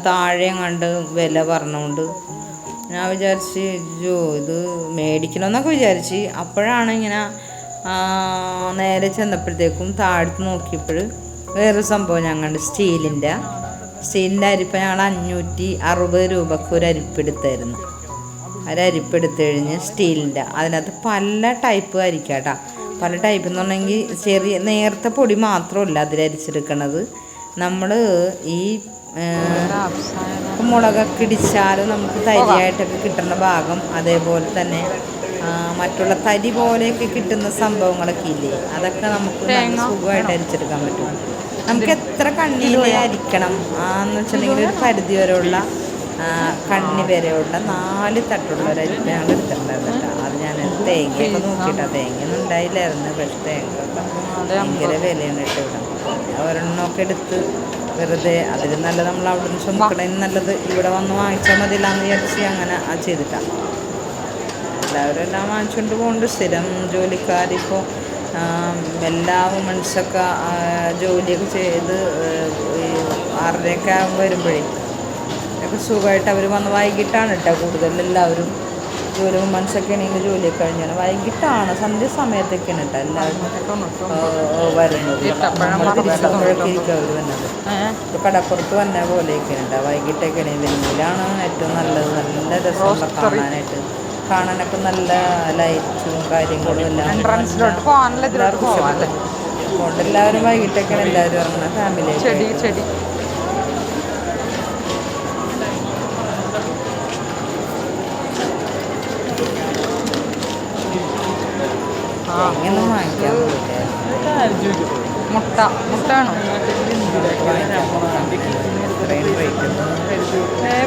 താഴെ കണ്ട് വില പറഞ്ഞുകൊണ്ട് ഞാൻ വിചാരിച്ച് ഇത് മേടിക്കണമെന്നൊക്കെ വിചാരിച്ച്. അപ്പോഴാണ് ഇങ്ങനെ നേരെ ചെന്നപ്പോഴത്തേക്കും താഴത്ത് നോക്കിയപ്പോൾ വേറൊരു സംഭവം ഞാൻ കണ്ട്. സ്റ്റീലിൻ്റെ അരിപ്പ ഞങ്ങൾ 560 രൂപക്ക് ഒരു അരിപ്പെടുത്തായിരുന്നു. ഒരരിപ്പെടുത്ത് കഴിഞ്ഞ് സ്റ്റീലിൻ്റെ, അതിനകത്ത് പല ടൈപ്പ് അരിക്കാട്ടോ. പല ടൈപ്പ് എന്ന് പറഞ്ഞെങ്കിൽ ചെറിയ നേരത്തെ പൊടി മാത്രമല്ല അതിലരിച്ചെടുക്കണത്. നമ്മൾ ഈ മുളകൊക്കെ ഇടിച്ചാൽ നമുക്ക് തരിയായിട്ടൊക്കെ കിട്ടുന്ന ഭാഗം, അതേപോലെ തന്നെ മറ്റുള്ള തരി പോലെയൊക്കെ കിട്ടുന്ന സംഭവങ്ങളൊക്കെ ഇല്ലേ, അതൊക്കെ നമുക്ക് സുഖമായിട്ട് അരിച്ചെടുക്കാൻ പറ്റും. നമുക്ക് എത്ര കണ്ണിയിലെ അരിക്കണം എന്ന് വെച്ചിട്ടുണ്ടെങ്കിൽ ഒരു പരിധി വരെയുള്ള കണ്ണി വരെയുള്ള 4 തട്ടുള്ള ഒരു അരിപ്പ ഞങ്ങൾ എടുത്തിട്ടുണ്ടായിരുന്നു കേട്ടോ. അത് ഞാൻ തേങ്ങയൊക്കെ നോക്കിയിട്ടാണ്, തേങ്ങയൊന്നും ഉണ്ടായില്ലായിരുന്നു. പക്ഷെ തേങ്ങയൊക്കെ ഭയങ്കര വിലയാണ് കേട്ടോ ഇവിടെ. ഒരെണ്ണമൊക്കെ എടുത്ത് വെറുതെ അതിൽ നല്ല നമ്മൾ അവിടെ നിന്ന് ചുമക്കണതിന് നല്ലത് ഇവിടെ വന്ന് വാങ്ങിച്ചാൽ മതിയില്ലാന്ന് വിചാരിച്ച് അങ്ങനെ ചെയ്തിട്ടാണ്. എല്ലാവരും എല്ലാം വാങ്ങിച്ചുകൊണ്ട് പോകുന്നുണ്ട്. സ്ഥിരം ജോലിക്കാരിപ്പോൾ എല്ലാ വുമൺസൊക്കെ ജോലിയൊക്കെ ചെയ്ത് 6:30 വരുമ്പോഴേ ഒക്കെ സുഖമായിട്ട് അവർ വന്ന് വൈകിട്ടാണ് കേട്ടോ കൂടുതൽ എല്ലാവരും ജോലി. വുമൺസൊക്കെ ആണെങ്കിൽ ജോലിയൊക്കെ കഴിഞ്ഞാൽ വൈകിട്ടാണ്, സന്ധ്യ സമയത്തൊക്കെയാണ് കേട്ടോ എല്ലാവരും വരുന്നത്. തിരിച്ചപ്പോഴൊക്കെ ഇരിക്കും അവർ വന്നത്. ഇപ്പോൾ കടപ്പുറത്ത് വന്ന പോലെയൊക്കെയാണ് കേട്ടോ. വൈകിട്ടൊക്കെയാണ്, വെയിലാണ് ഏറ്റവും നല്ലത്. നല്ല രസമുള്ള കാണാനൊക്കെ നല്ല ലൈറ്റും കാര്യങ്ങളും എല്ലാം. അതുകൊണ്ട് എല്ലാവരും വൈകിട്ടൊക്കെയാണ് എല്ലാവരും ഇറങ്ങുന്നത് ഫാമിലി. ചെടി എങ്ങനെയൊന്നും വാങ്ങിക്കാൻ മുട്ടാണോ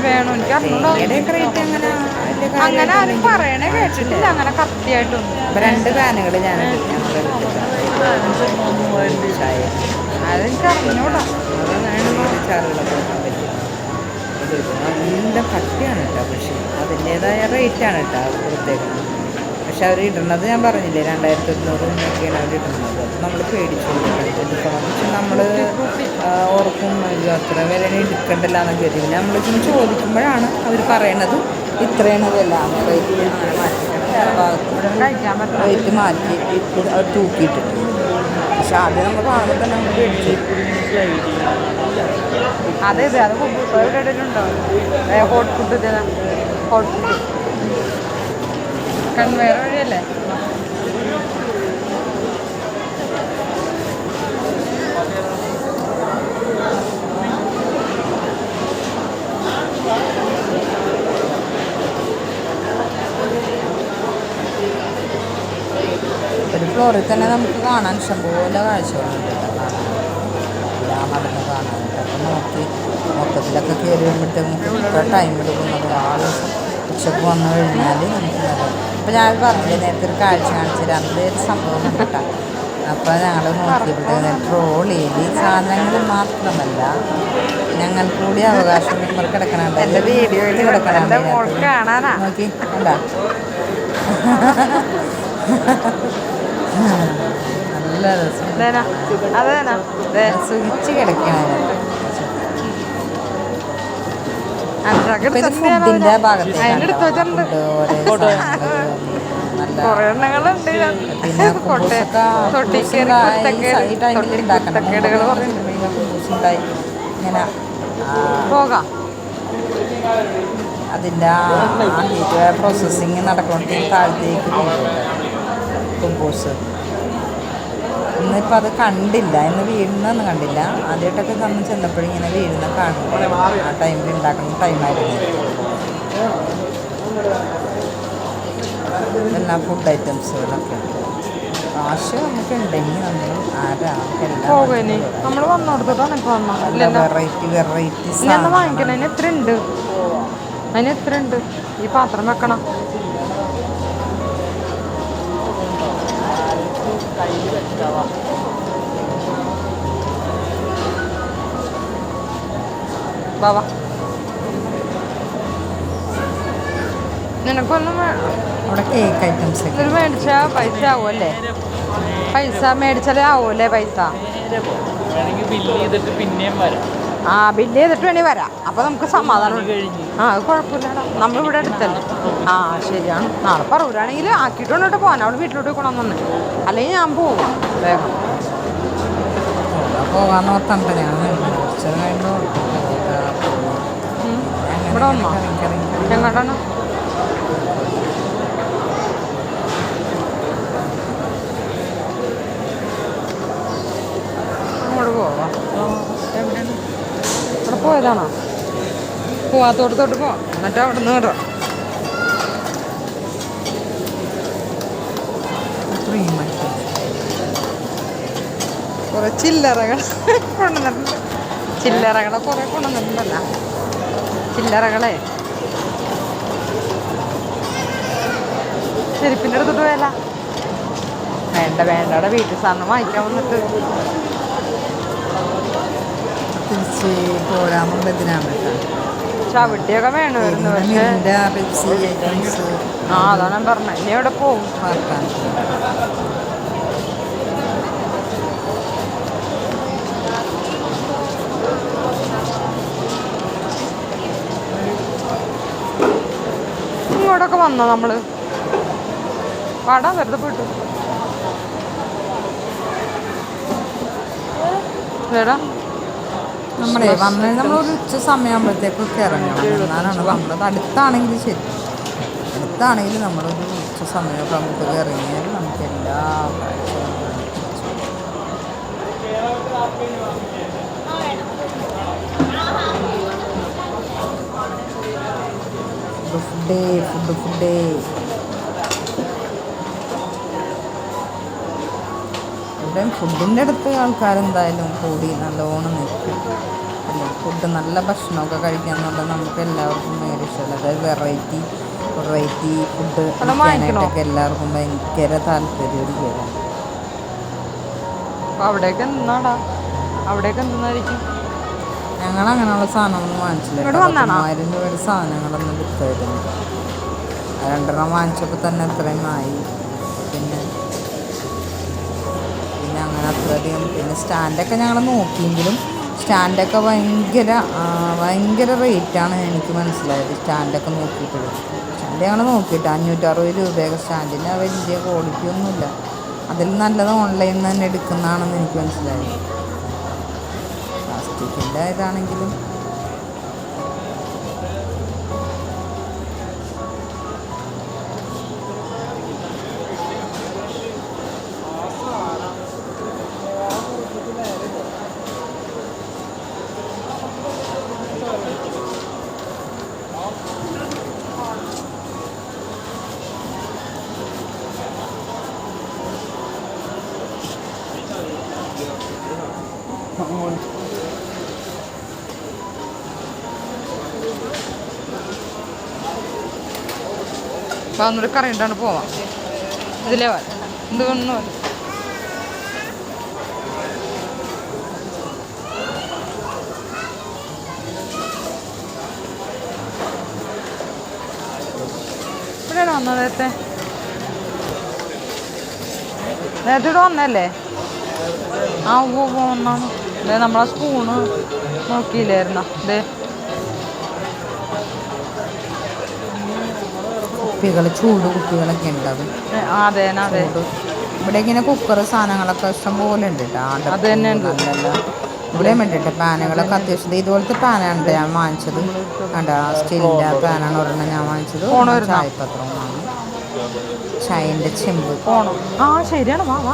വേണോ എനിക്ക് അങ്ങനെ ആരും പറയണേ കേട്ടിട്ടില്ല അങ്ങനെ കത്തിയായിട്ടൊന്നും. 2 പാനുകൾ ഞാൻ അതെനിക്ക് അറിഞ്ഞൂടാ. ചാറുകളൊക്കെ വെക്കാൻ പറ്റും. നല്ല കട്ടിയാണ് കേട്ടോ. പക്ഷേ അതിൻ്റേതായ റേറ്റാണ് കേട്ടോ കൊടുത്തേക്കുന്നത്. പക്ഷെ അവർ ഇടുന്നത് ഞാൻ പറഞ്ഞില്ലേ 2100 രൂപയൊക്കെയാണ് അവർ ഇടുന്നത്. അപ്പോൾ നമ്മൾ പേടിച്ചു എടുക്കണം. പക്ഷെ നമ്മൾ ഓർക്കും അത്ര വില എടുക്കണ്ടല്ല എന്നൊക്കെ വരും. പിന്നെ നമ്മൾ ചോദിക്കുമ്പോഴാണ് അവർ പറയണത് ഇത്രയാണ് വില. റേറ്റ് മാറ്റി അവർ തൂക്കിയിട്ടിട്ട്. പക്ഷെ ആദ്യം നമ്മൾ കാണുമ്പോൾ തന്നെ നമ്മൾ പേടിച്ചു. അതെ അത് ഹോട്ട് ഫുഡ് കൺവേർ വഴിയല്ലേ. ഒരു ഫ്ലോറിൽ തന്നെ നമുക്ക് കാണാൻ ഇഷ്ടംപോലെ കാഴ്ചകളുണ്ട്. എല്ലാം നടന്ന് കാണാനായിട്ട്. അപ്പം നോക്കി മൊത്തത്തിലൊക്കെ കയറി വരുമ്പോഴത്തേക്കും നമുക്ക് ഇത്ര ടൈം എടുക്കുന്നത്. ഉച്ചക്ക് വന്നു കഴിഞ്ഞാൽ നമുക്ക് നല്ലത്. അപ്പോൾ ഞാൻ പറഞ്ഞില്ലേ നേരത്തെ ഒരു കാഴ്ച കാണിച്ചു തരാം, അതൊരു സംഭവം കണ്ടിട്ടാ. അപ്പോൾ ഞങ്ങൾ നോക്കിയപ്പോഴത്തേക്ക് ട്രോളിയിൽ സാധനങ്ങൾ മാത്രമല്ല ഞങ്ങൾ കൂടി അവകാശം കിടക്കണുണ്ട്. എൻ്റെ വീഡിയോയിൽ കിടക്കണുണ്ട് നോക്കി എന്താ നല്ല രസം സുഖിച്ച് കിടക്കണ. ഫുഡിൻ്റെ ഭാഗത്തേക്ക് ഇങ്ങനെ പോകാം. അതിൻ്റെ പ്രോസസ്സിങ് നടക്കൊണ്ട് താഴത്തേക്ക് കുബൂസ്. ഇന്നിപ്പോൾ അത് കണ്ടില്ല, ഇന്ന് വീഴുന്നൊന്നും കണ്ടില്ല. ആദ്യമായിട്ടൊക്കെ നമ്മൾ ചെന്നപ്പോഴും ഇങ്ങനെ വീഴുന്ന കാണുമ്പോൾ ആ ടൈമിൽ ഉണ്ടാക്കുന്ന ടൈമായിരുന്നു. എല്ലാ ഫുഡ് ഐറ്റംസുകളൊക്കെ കാശ് നമുക്ക് ഉണ്ടെങ്കിൽ നമ്മൾ നമ്മൾ വെറൈറ്റി വാങ്ങിക്കണം. അതിന് എത്ര ഉണ്ട് ഈ പാത്രം വെക്കണം. ബാബാ നിനക്കൊന്നും അവിടെ കേക്ക് ഐറ്റംസ് ഇത് മേടിച്ചാൽ പൈസ ആവുമല്ലേ? പൈസ മേടിച്ചാലേ ആവുമല്ലേ പൈസ? ആ ബില്ല് ചെയ്തിട്ട് വേണേൽ വരാം. അപ്പോൾ നമുക്ക് സമാധാനം. ആ അത് കുഴപ്പമില്ലടാ, നമ്മളിവിടെ അടുത്തല്ലേ. ആ ശരിയാണ്. നാളെ പറവൂരാണെങ്കിൽ ആക്കിയിട്ട് കൊണ്ടിട്ട് പോകാൻ അവിടെ വീട്ടിലോട്ട് പോകണമെന്ന്. അല്ലെങ്കിൽ ഞാൻ പോവാം വേഗം പോകാമെന്ന് ഓർത്തണ്ട്. ഞാൻ ഇവിടെ വന്നോ? എങ്ങോട്ടാണ്? അങ്ങോട്ട് പോവാം. എവിടെയാണ്? അവിടെ പോയതാണോ? പോവാത്തോട്ട് പോവാം. എന്നിട്ട് അവിടെ നിന്ന് കേട്ടോ കുറേ ചില്ലറകൾ കൊണ്ടുവന്നിട്ടുണ്ട്. ചില്ലറകളെ കുറേ കൊണ്ടുവന്നിട്ടുണ്ടല്ല. ചില്ലറകളെ ചെരുപ്പിൻ്റെ അടുത്തിട്ട് പോയല്ല. വേണ്ടവിടെ വീട്ടിൽ സാധനം വാങ്ങിക്കാൻ വന്നിട്ട് തിരിച്ച് പോരാമുള്ളതിനാണ്. ചവിട്ടിയൊക്കെ വേണമായിരുന്നു. പക്ഷേ ആ അതാണ് ഞാൻ പറഞ്ഞത്. ഇനി എവിടെ പോകും? ഇങ്ങോട്ടൊക്കെ വന്നോ നമ്മള്? പാടാൻ വെറുതെ പോയിട്ടു വേടാ. നമ്മളെ നമ്മളൊരു ഉച്ച സമയമാകുമ്പോഴത്തേക്കൊക്കെ ഇറങ്ങണം. എന്നാലാണ് നമ്മളത് അടുത്താണെങ്കിൽ ശരി. അടുത്താണെങ്കിൽ നമ്മളൊരു ഉച്ച സമയമൊക്കെ ആകുമ്പോഴത്തേക്ക് ഇറങ്ങിയാൽ നമുക്ക് എല്ലാ ഫുഡ് ഇവിടെ ഫുഡിൻ്റെ അടുത്ത് ആൾക്കാരെന്തായാലും കൂടി നല്ലോണം നിൽക്കും അല്ലേ? ഫുഡ് നല്ല ഭക്ഷണമൊക്കെ കഴിക്കാന്നുള്ളത് നമുക്ക് എല്ലാവർക്കും ഭയങ്കര ഇഷ്ടമല്ല. അതായത് വെറൈറ്റി ഫുഡ് കഴിക്കാനായിട്ടൊക്കെ എല്ലാവർക്കും ഭയങ്കര താല്പര്യം. അവിടേക്ക് എന്തായിരിക്കും? ഞങ്ങൾ അങ്ങനെയുള്ള സാധനമൊന്നും വാങ്ങിച്ചില്ല. 10,000 രൂപയുടെ സാധനങ്ങളൊന്നും വിൽക്കായിരുന്നു. 2 വാങ്ങിച്ചപ്പോൾ തന്നെ അത്രയും ആയി. പിന്നെ അങ്ങനെ അത്രയധികം. പിന്നെ സ്റ്റാൻഡൊക്കെ ഞങ്ങൾ നോക്കിയെങ്കിലും സ്റ്റാൻഡൊക്കെ ഭയങ്കര റേറ്റാണ് എനിക്ക് മനസ്സിലായത്. സ്റ്റാൻഡൊക്കെ നോക്കിയിട്ടുള്ളത്. സ്റ്റാൻഡ് ഞങ്ങൾ നോക്കിയിട്ട് 560 രൂപയൊക്കെ. സ്റ്റാൻഡിന് വലിയ ക്വാളിറ്റി ഒന്നുമില്ല. അതിൽ നല്ലത് ഓൺലൈനിൽ നിന്ന് തന്നെ എടുക്കുന്നതാണെന്ന് എനിക്ക് മനസ്സിലായത്. പ്ലാസ്റ്റിക്കിൻ്റെ ഇതാണെങ്കിലും അപ്പോൾ അന്നൊരു കറിയിട്ടാണ് പോവാം. ഇതിലേ വരാം എന്തുകൊണ്ടോ ഇവിടെയാണ് വന്നത്. നേരത്തെ ഇവിടെ വന്നല്ലേ? ആ ഒന്നാണ്. അതെ, നമ്മളാ സ്പൂണ് നോക്കിയില്ലായിരുന്നോ? അതെ, കുപ്പികൾ, ചൂട് കുപ്പികളൊക്കെ ഉണ്ടാവും. അതെ അതെ, ഇവിടെ ഇങ്ങനെ കുക്കർ സാധനങ്ങളൊക്കെ ഇഷ്ടം പോലെ ഉണ്ട് കേട്ടോ. അത് തന്നെ ഉണ്ട്. ഇവിടെ വേണ്ടിയിട്ട് പാനുകളൊക്കെ അത്യാവശ്യം ഇതുപോലത്തെ പാനാണ് ഞാൻ വാങ്ങിച്ചത്. കണ്ടാ, സ്റ്റീലിൻ്റെ പാനാണ് ഒരെണ്ണം ഞാൻ വാങ്ങിച്ചത്. ചായപത്രമാണ്, ചായൻ്റെ ചെമ്പ്. ആ ശരിയാണ്. വാ വാ,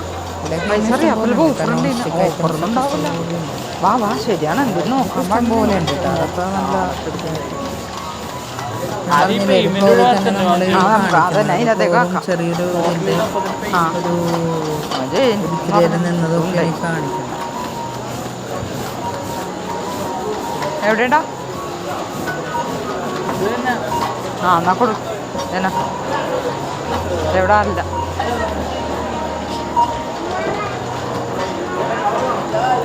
വാ വാ, ശരിയാണ്. എന്ത് നോക്കാൻ പോലെ ഉണ്ട് കേട്ടോ. അതൊക്കെ നല്ല ചെറിയൊരു നിന്നതൊക്കെ കാണിക്കണം. എവിടെടാ? ആ എന്നാ കൊടു. എന്നാ എവിടെ അല്ല.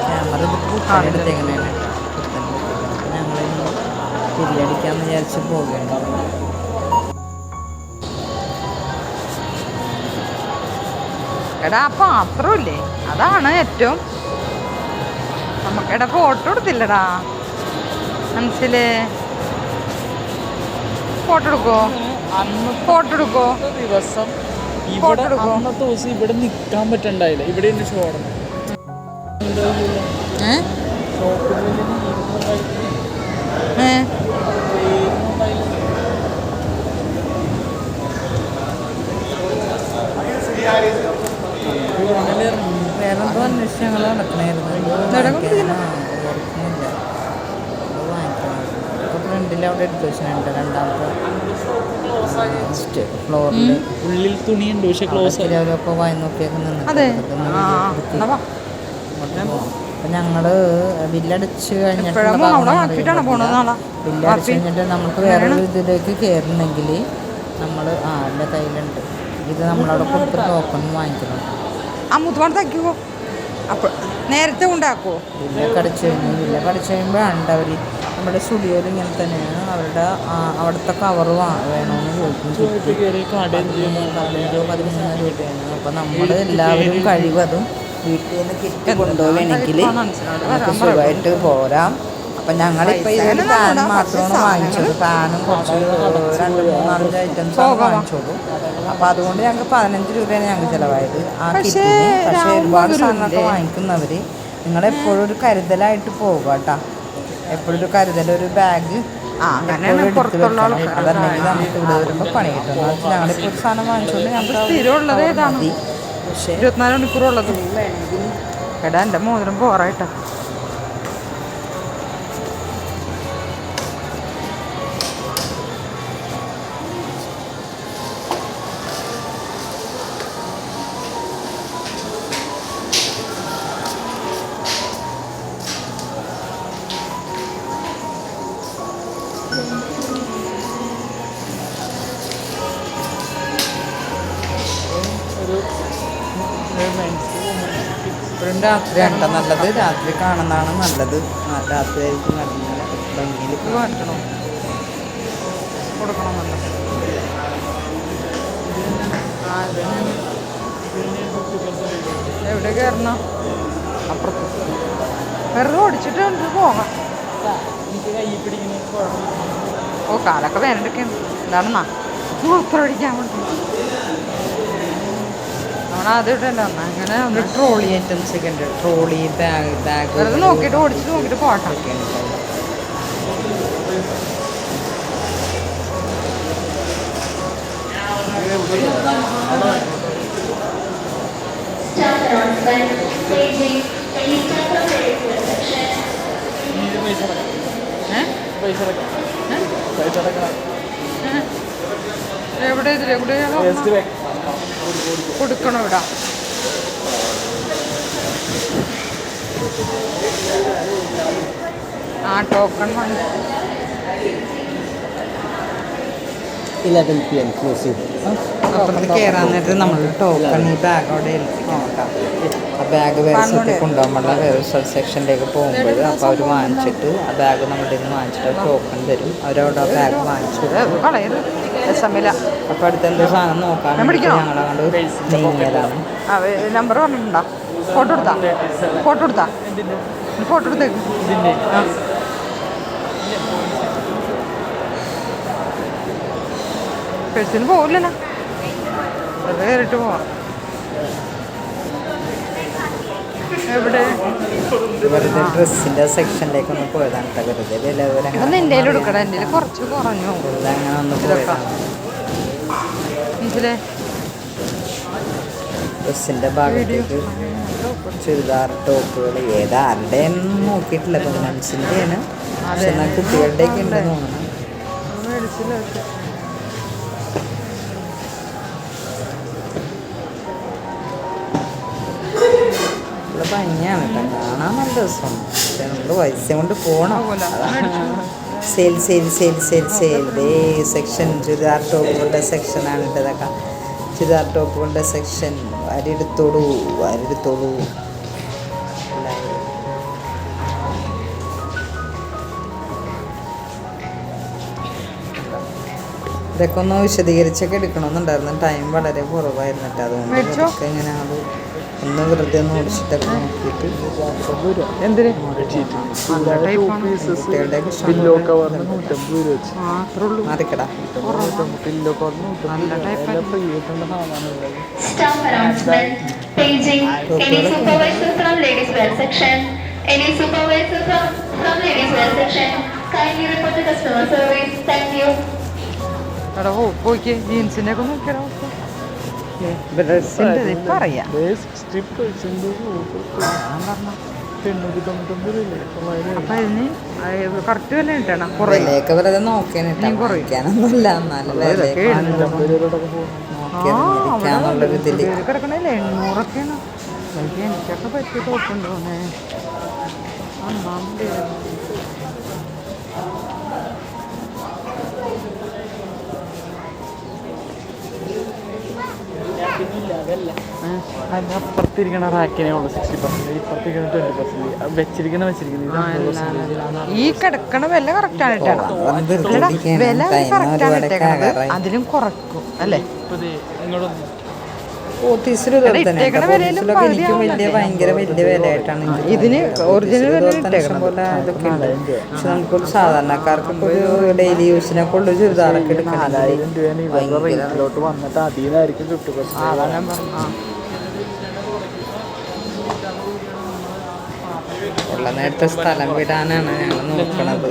ക്യാമറ എടുത്തെങ്ങനെയാണ് ഞങ്ങളിന്ന് തിരിയടിക്കാമെന്ന് വിചാരിച്ച് പോകേണ്ടത്. എടാ ആ പാത്രമില്ലേ, അതാണ് ഏറ്റവും നമുക്കെടാ. ഫോട്ടോ എടുത്തില്ലടാ മനസ്സിലേ? ഫോട്ടോ എടുക്കോ? ഫോട്ടോ എടുക്കോ? ദിവസം അന്നത്തെ ദിവസം ഇവിടെ നിൽക്കാൻ പറ്റണ്ടായില്ല. ഇവിടെ ഷോടണം. വേറെന്തോ അന്വേഷണങ്ങൾ നടക്കണായിരുന്നു. ഫ്രണ്ടിൽ അവിടെ എടുത്ത് വെച്ചിട്ടുണ്ട്. രണ്ടാമത്തെ ഫ്ലോറിൽ ഉള്ളിൽ തുണിയുണ്ട്, പക്ഷെ ക്ലോസ് ഒക്കെ വായി നോക്കിയൊക്കെ നിന്ന്. അപ്പം ഞങ്ങൾ ബില്ലടിച്ച് കഴിഞ്ഞിട്ട് ബില്ലടിച്ച് കഴിഞ്ഞിട്ട് നമുക്ക് വേറൊരു ഇതിലേക്ക് കയറണമെങ്കിൽ നമ്മൾ എൻ്റെ കയ്യിലുണ്ട്. ഇത് നമ്മളവിടെ കൊടുത്ത് ടോക്കൺ വാങ്ങിക്കണം. അപ്പോൾ നേരത്തെ ഉണ്ടാക്കുമോ? ബില്ലൊക്കെ അടിച്ച് കഴിയുമ്പോഴാണ് അവർ നമ്മുടെ സ്റ്റുഡിയോയിൽ ഇങ്ങനെ തന്നെയാണ് അവിടുത്തെ കവർ വേണമെന്ന് ചോദിക്കും. 13 രൂപയാണ്. അപ്പോൾ നമ്മൾ എല്ലാവരും കഴിവതും വീട്ടിൽ നിന്ന് കിറ്റ് കൊണ്ടുപോവുകയാണെങ്കിൽ നമുക്ക് സുഖമായിട്ട് പോരാം. അപ്പം ഞങ്ങളിപ്പോൾ ഇതിൽ പാൻ മാത്രമാണ് വാങ്ങിച്ചത്. പാനും കുറച്ച് 2-3-4 ഐറ്റംസാണ് വാങ്ങിച്ചോളൂ. അപ്പോൾ അതുകൊണ്ട് ഞങ്ങൾക്ക് 15 രൂപയാണ് ഞങ്ങൾക്ക് ചിലവായത് ആ കിറ്റിന്. പക്ഷേ ഒരുപാട് സാധനങ്ങളൊക്കെ വാങ്ങിക്കുന്നവർ നിങ്ങളെപ്പോഴും ഒരു കരുതലായിട്ട് പോകുക കേട്ടോ. എപ്പോഴും ഒരു കരുതൽ, ഒരു ബാഗ് അതല്ലെങ്കിൽ നമുക്ക് ഇവിടെ വരുമ്പോൾ പണി കിട്ടും. ഞങ്ങളിപ്പോൾ ഒരു സാധനം വാങ്ങിച്ചുകൊണ്ട് ഞങ്ങൾക്ക് മതി. പക്ഷേ 24 മണിക്കൂറുള്ളത് എടാ എൻ്റെ മോതിരം പോറായിട്ടാ. ഇപ്പോഴും രാത്രിയാണ് കേട്ടോ നല്ലത്. രാത്രി കാണുന്നതാണ് നല്ലത്. രാത്രി ആയിരിക്കും നല്ല ഭംഗിയിൽ കാണിക്കണം, കൊടുക്കണം. നല്ലത് എവിടെ കയറണം? അപ്പുറത്ത് വെറുതെ ഓടിച്ചിട്ട് കൊണ്ട് പോകാം. ഓ കാലൊക്കെ വേനലൊക്കെയാണ്. എന്താണെന്നാ മൂത്രമടിക്കാൻ വേണ്ടി നമ്മളത് ഇട്ടല്ലോ. അങ്ങനെ ഒന്ന് ട്രോളി ഐറ്റംസ് ഒക്കെ ഉണ്ട്. ട്രോളി, ബാഗ് വെറുതെ നോക്കിയിട്ട് ഓടിച്ചിട്ട് നോക്കിയിട്ട് പോട്ടൊക്കെയാണ്. എവിടെ ഇതിലെവിടെയാണോ കൊടുക്കണം? ഇവിടെ ആ ടോക്കൺ വാങ്ങി 11 p.m. closing. അപ്പം ഇത് കയറാൻ നേരത്തെ നമ്മൾ ടോക്കൺ ഈ ബാഗ് അവിടെ ഏൽപ്പിക്കണം കേട്ടോ. ആ ബാഗ് വേറെ സ്ഥലത്തേക്ക് കൊണ്ടുപോകുമ്പോൾ വേറെ സെക്ഷനിലേക്ക് പോകുമ്പോൾ അപ്പോൾ അവർ വാങ്ങിച്ചിട്ട് ആ ബാഗ് നമ്മുടെ നിന്ന് വാങ്ങിച്ചിട്ട് ടോക്കൺ തരും. അവരവിടെ ആ ബാഗ് വാങ്ങിച്ചിട്ട് അപ്പോൾ അടുത്ത് എന്തോ സാധനം നോക്കാൻ വേണ്ടി ഞങ്ങളങ്ങോട്ട് നീങ്ങിയതാണ്. നമ്പർ പറഞ്ഞിട്ടുണ്ടോ? ഫോട്ടോ എടുത്താ ഫോട്ടോ എടുത്തേക്ക്. പേഴ്സിന് പോകില്ലല്ലോ, അത് കയറിയിട്ട് പോവാം. എവിടെ വെറുതെ ഡ്രസ്സിൻ്റെ സെക്ഷനിലേക്ക് ഒന്ന് പോയതാണ് കേട്ടോ. വെറുതെ വില ഒന്ന് എൻ്റെ എടുക്കടാ, എൻ്റെ കുറച്ച് കുറഞ്ഞു അങ്ങനെ ഒന്ന് പോയതാണ്. ഇതിലെ ഡ്രസ്സിൻ്റെ ഭാഗത്തേക്ക് ചുരിദാർ ടോപ്പുകൾ ഏതാരുടെയൊന്നും നോക്കിയിട്ടില്ല. ഇപ്പം മനസ്സിൻ്റെയാണ്, പക്ഷെ എന്നാൽ കുട്ടികളുടെയൊക്കെ ഉണ്ടെന്ന് തോന്നുന്നു. ഇവിടെ ഭംഗിയാണ് കേട്ടോ, കാണാൻ നല്ല രസമാണ്. പക്ഷെ നമ്മൾ പൈസ കൊണ്ട് പോകണം. സെയിൽ സെക്ഷൻ ചുരിദാർ ടോപ്പുകളുടെ സെക്ഷനാണ് ഇട്ടതൊക്കെ. ചുരിദാർ ടോപ്പുകളുടെ സെക്ഷൻ അരിയെടുത്തോളൂ. ഇതൊക്കെ ഒന്ന് വിശദീകരിച്ചൊക്കെ എടുക്കണമെന്നുണ്ടായിരുന്നു. ടൈം വളരെ കുറവായിരുന്നിട്ട്, അതുകൊണ്ട് ഇതൊക്കെ ഇങ്ങനെ അത് ഒന്ന് വെറുതെ ഒന്ന് ഓടിച്ചിട്ടൊക്കെ നോക്കിയിട്ട് എന്തിന് മാറിക്കടാ. Staff announcement. Paging. Any supervisor from ladies wear section. Ladies wear section. Kindly report to customer service. Thank you. എടാ പോയിക്ക് ജീൻസിൻ്റെ ഒക്കെ നോക്കിയാ ഡ്രസ്സിൻ്റെ പറയാം. അപ്പം ഇതിന് കറക്റ്റ് വില കിട്ടണം. വിലയൊക്കെ വെറുതെ നോക്കിയാനൊന്നുമില്ല, എന്നാലും നോക്കിയാന്നുള്ളൊരു ഇതില് കിടക്കണല്ലേ 800ഒക്കെയാണ്. എനിക്കൊക്കെ പറ്റിയ തോക്കുണ്ടോന്നേ. അതിൻ്റെ അപ്പുറത്തിരിക്കണ റാക്കിനെ ഉള്ളു 60%, ഇപ്പുറത്തിരിക്കുന്ന 20%, വെച്ചിരിക്കുന്ന ഈ കിടക്കണ വില കറക്റ്റാണ് ഇട്ടാണ്. വില കറക്റ്റാണ് ഇട്ടേക്കണത്, അതിലും കുറക്കും അല്ലേ? ഓഫീസിലൊക്കെ എനിക്ക് ഭയങ്കര വലിയ വിലയായിട്ടാണ് ഇതിന് ഒറിജിനൽ പോലെ ഇതൊക്കെ ഉണ്ട്. പക്ഷെ നമുക്കൊരു സാധാരണക്കാർക്കൊക്കെ ഒരു ഡെയിലി യൂസിനൊക്കെ ഉള്ള ചുരിദാറൊക്കെ എടുക്കണം. വന്നിട്ട് അതിനായിരിക്കും 50%. അതാണ് ഞാൻ പറഞ്ഞത്. ഉള്ള നേരത്തെ സ്ഥലം വിടാനാണ് ഞങ്ങൾ നോക്കണത്.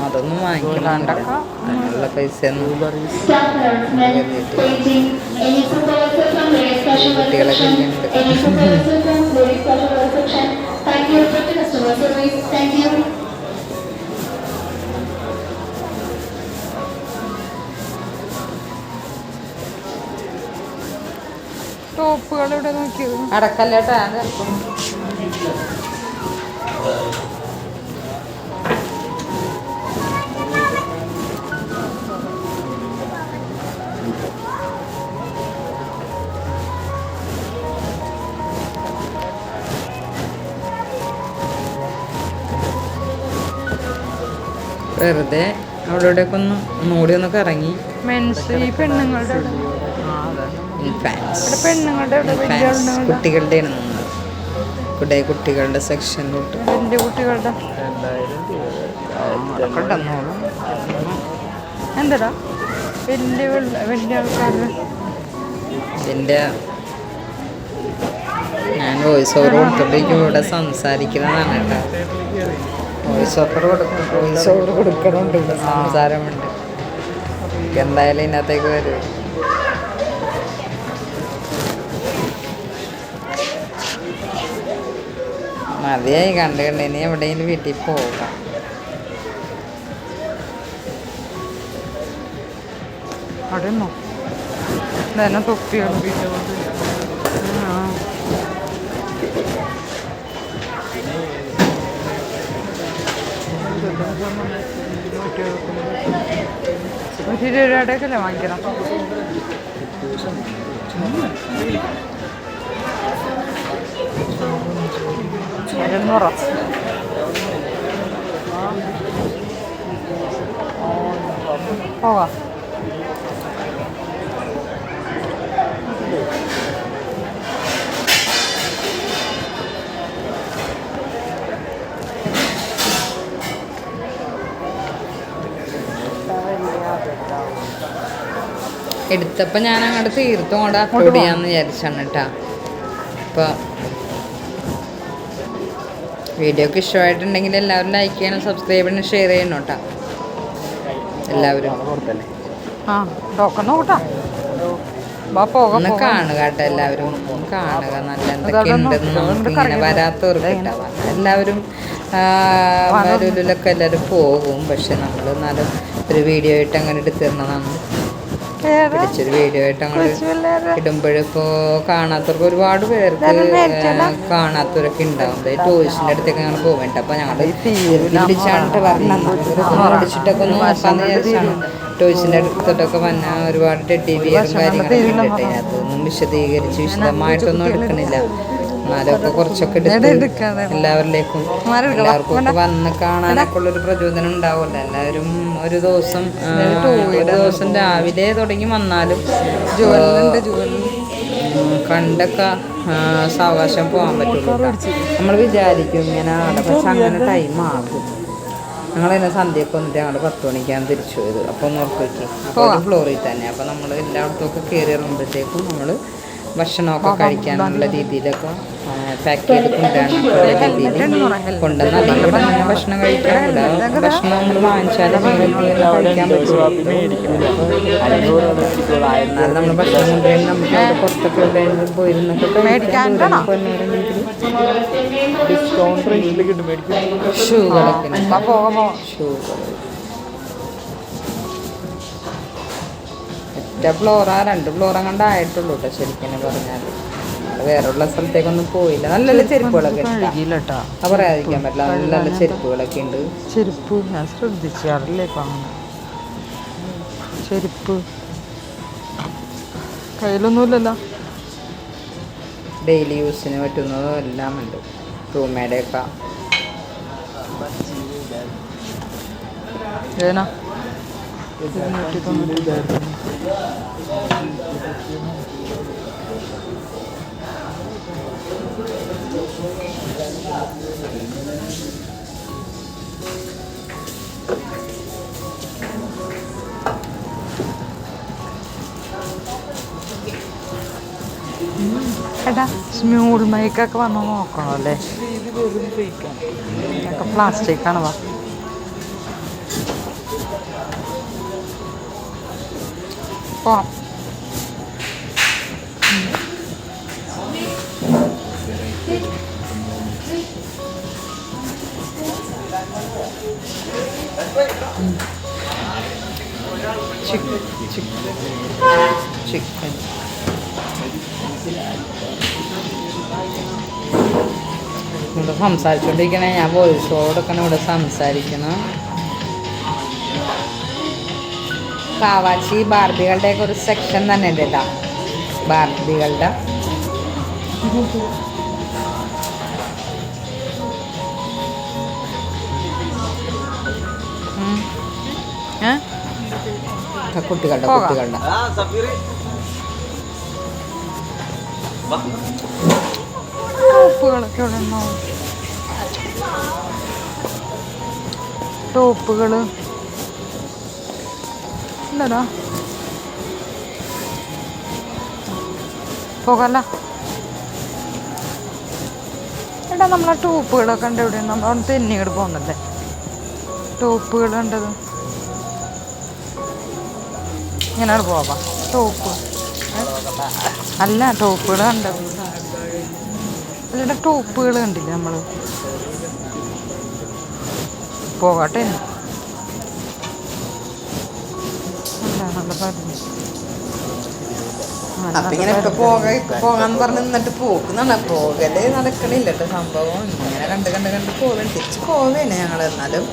അതൊന്നും വാങ്ങിക്കണുണ്ട്, അതിനുള്ള പൈസ ഒന്നും Staff announcement. Paging. Any supervisor from ladies casual wear section. Kindly report to customer service. Thank you. ടോപ്പുകൾ ഇവിടെ നോക്കിയത് അടക്കല്ലേട്ടാ. വെറുതെ അവിടെ ഇവിടെയൊക്കെ ഒന്നുകൂടി ഒന്നൊക്കെ ഇറങ്ങി. മെൻസ് ഈ പെണ്ണുങ്ങളുടെ പെണ്ണുങ്ങളുടെ കുട്ടികളുടെ കുട്ടികളുടെ സെക്ഷനിലോട്ട് വലിയ കുട്ടികളുടെ എന്താടാ വലിയ ആൾക്കാരുടെ എൻ്റെ ഞാൻ വോയിസ് ഓവർ കൊടുത്തോണ്ടിരിക്കും. ഇവിടെ സംസാരിക്കുന്നതാണ് കേട്ടോ. വോയിസ് ഓവർ കൊടുക്കണമുണ്ട്, ഇവിടെ സംസാരമുണ്ട്. എന്തായാലും ഇതിനകത്തേക്ക് വരും. മതിയായി കണ്ട് ഇനി എവിടെയെങ്കിലും വീട്ടിൽ പോകാം. അവിടെ നിന്നോ തന്നെ തൊപ്പിയാണ്. 20 വാങ്ങിക്കണം. പോകാം. എടുത്തപ്പോൾ ഞാൻ അങ്ങോട്ട് തീർത്തും കൊണ്ട് അപ്ലോഡ് ചെയ്യാമെന്ന് വിചാരിച്ചാണ് കേട്ടോ. അപ്പോൾ വീഡിയോ ഒക്കെ ഇഷ്ടമായിട്ടുണ്ടെങ്കിൽ എല്ലാവരും ലൈക്ക് ചെയ്യണം, സബ്സ്ക്രൈബ് ചെയ്യണം, ഷെയർ ചെയ്യണം കേട്ടോ എല്ലാവരും. ഒന്ന് കാണുക കേട്ടോ എല്ലാവരും, കാണുക. നല്ല എന്തൊക്കെ ഉണ്ടെന്ന് നമുക്ക് ഇങ്ങനെ വരാത്തവർക്ക് ഉണ്ടാവാം. എല്ലാവരും വരൂലൊക്കെ എല്ലാവരും പോകും. പക്ഷെ നമ്മൾ എന്നാലും ഒരു വീഡിയോ ആയിട്ട് അങ്ങനെ എടുത്തിരുന്നതാണ്. പിടിച്ചൊരു വീഡിയോ ആയിട്ട് അങ്ങോട്ട് ഇടുമ്പോഴിപ്പോൾ കാണാത്തവർക്ക് ഒരുപാട് പേർക്ക് കാണാത്തവരൊക്കെ ഉണ്ടാവും. ടൂറിസ്റ്റിൻ്റെ അടുത്തേക്ക് ഞങ്ങൾ പോവേണ്ട. അപ്പോൾ ഞങ്ങൾ പിടിച്ചാണ്ട് പറഞ്ഞിട്ടൊക്കെ ഒന്ന് നോക്കാമെന്ന് വിചാരിച്ചാണ്. ടൂറിസ്റ്റിൻ്റെ അടുത്തോട്ടൊക്കെ വന്നാൽ ഒരുപാട് ടെഡ്ഡി ബിയറും കാര്യങ്ങളൊക്കെ ഇട്ടിട്ട് അതൊന്നും വിശദമായിട്ടൊന്നും എടുക്കണില്ല. എന്നാലൊക്കെ കുറച്ചൊക്കെ എടുത്ത് എല്ലാവരിലേക്കും എല്ലാവർക്കും വന്ന് കാണാനൊക്കെ ഉള്ളൊരു പ്രചോദനം ഉണ്ടാവുമല്ലോ. എല്ലാവരും ഒരു ദിവസം രാവിലെ തുടങ്ങി വന്നാലും കണ്ടൊക്കെ സാവകാശം പോകാൻ പറ്റുള്ളൂ. നമ്മൾ വിചാരിക്കും ഇങ്ങനെ അവിടെ, പക്ഷെ അങ്ങനെ ടൈം ആകും. ഞങ്ങളതിനെ സന്ധ്യയൊക്കെ വന്നിട്ട് ഞങ്ങൾ 10 മണിക്കാണ് തിരിച്ചു പോയത്. അപ്പോൾ ഒന്ന് ഓർത്ത് വയ്ക്കും. അപ്പോൾ ഒരു ഫ്ലോറിൽ തന്നെ. അപ്പോൾ നമ്മൾ എല്ലായിടത്തുമൊക്കെ കയറി ഇറങ്ങുമ്പോഴത്തേക്കും നമ്മൾ ഭക്ഷണമൊക്കെ കഴിക്കാനുള്ള രീതിയിലൊക്കെ പാക്ക് ചെയ്ത് കൊണ്ടുവരാനുള്ള രീതിയിൽ കൊണ്ടുവന്ന് അല്ലെങ്കിൽ ഇവിടെ തന്നെ ഭക്ഷണം കഴിക്കാൻ ഇവിടെ ഭക്ഷണം നമ്മൾ വാങ്ങിച്ചാലും കഴിക്കാൻ പറ്റുള്ളൂ. എന്നാലും നമ്മൾ ഭക്ഷണം കൊണ്ടുവരുന്ന നമുക്ക് അവിടെ പുറത്തൊക്കെ എവിടെയെങ്കിലും പോയിരുന്നൊക്കെ ഒറ്റ ഫ്ലോറാ 2 ഫ്ലോർ അങ്ങോട്ട് ആയിട്ടുള്ളൂ കേട്ടോ ശരിക്കും പറഞ്ഞാൽ. വേറെയുള്ള സ്ഥലത്തേക്കൊന്നും പോയില്ല. നല്ല നല്ല ചെരുപ്പുകളൊക്കെ അത് പറയാതിരിക്കാൻ പറ്റില്ല. നല്ല നല്ല ചെരുപ്പുകളൊക്കെ ഉണ്ട്. ചെരുപ്പ് ഞാൻ ശ്രദ്ധിച്ചാറില്ലേ ഇപ്പം അങ്ങനെ ചെരുപ്പ് കയ്യിലൊന്നുമില്ലല്ലോ. ഡെയിലി യൂസിന് പറ്റുന്നതും എല്ലാം ഉണ്ട്. റൂമേടെയൊക്കെ ഏനാ എടാ സ്മ്യൂൾ മൈക്കൊക്കെ വന്ന് നോക്കണം അല്ലേ? ഒക്കെ പ്ലാസ്റ്റിക്കാണ്. വാ പോവാം. ചിക്കൻ ഇവിടെ സംസാരിച്ചുകൊണ്ടിരിക്കണേ. ഞാൻ വോയിസ് ഓവറൊക്കെ ഇവിടെ സംസാരിക്കണം. കാവാച്ചി ബാർബികളുടെയൊക്കെ ഒരു സെക്ഷൻ തന്നെ ഉണ്ട് കേട്ടോ. ബാർബികളുടെ കുട്ടികളുടെ ടോപ്പുകളൊക്കെ ഇവിടെ ഉണ്ടാവും. ടോപ്പുകൾ എന്താടാ പോകല്ല. എടാ നമ്മളെ ടോപ്പുകളൊക്കെ ഉണ്ട്. എവിടെ നമ്മളവിടെ തെന്നിങ്ങോട്ട് പോകുന്നല്ലേ ടോപ്പുകൾ ഉണ്ടത്. ഇങ്ങനെയാണ് പോവാം. ടോപ്പ് അല്ല ടോപ്പുകൾ കണ്ടത് അല്ലടാ. ടോപ്പുകൾ കണ്ടില്ല നമ്മൾ. പോകട്ടെ. അപ്പൊ ഇങ്ങനെ പോകാന്ന് പറഞ്ഞ് നിന്നിട്ട് പോക്കുന്നാണ്. പോകല് നടക്കണില്ല കേട്ടോ സംഭവം. ഇങ്ങനെ കണ്ട് പോകണം. തിരിച്ച് പോവേനെ ഞങ്ങൾ. എന്നാലും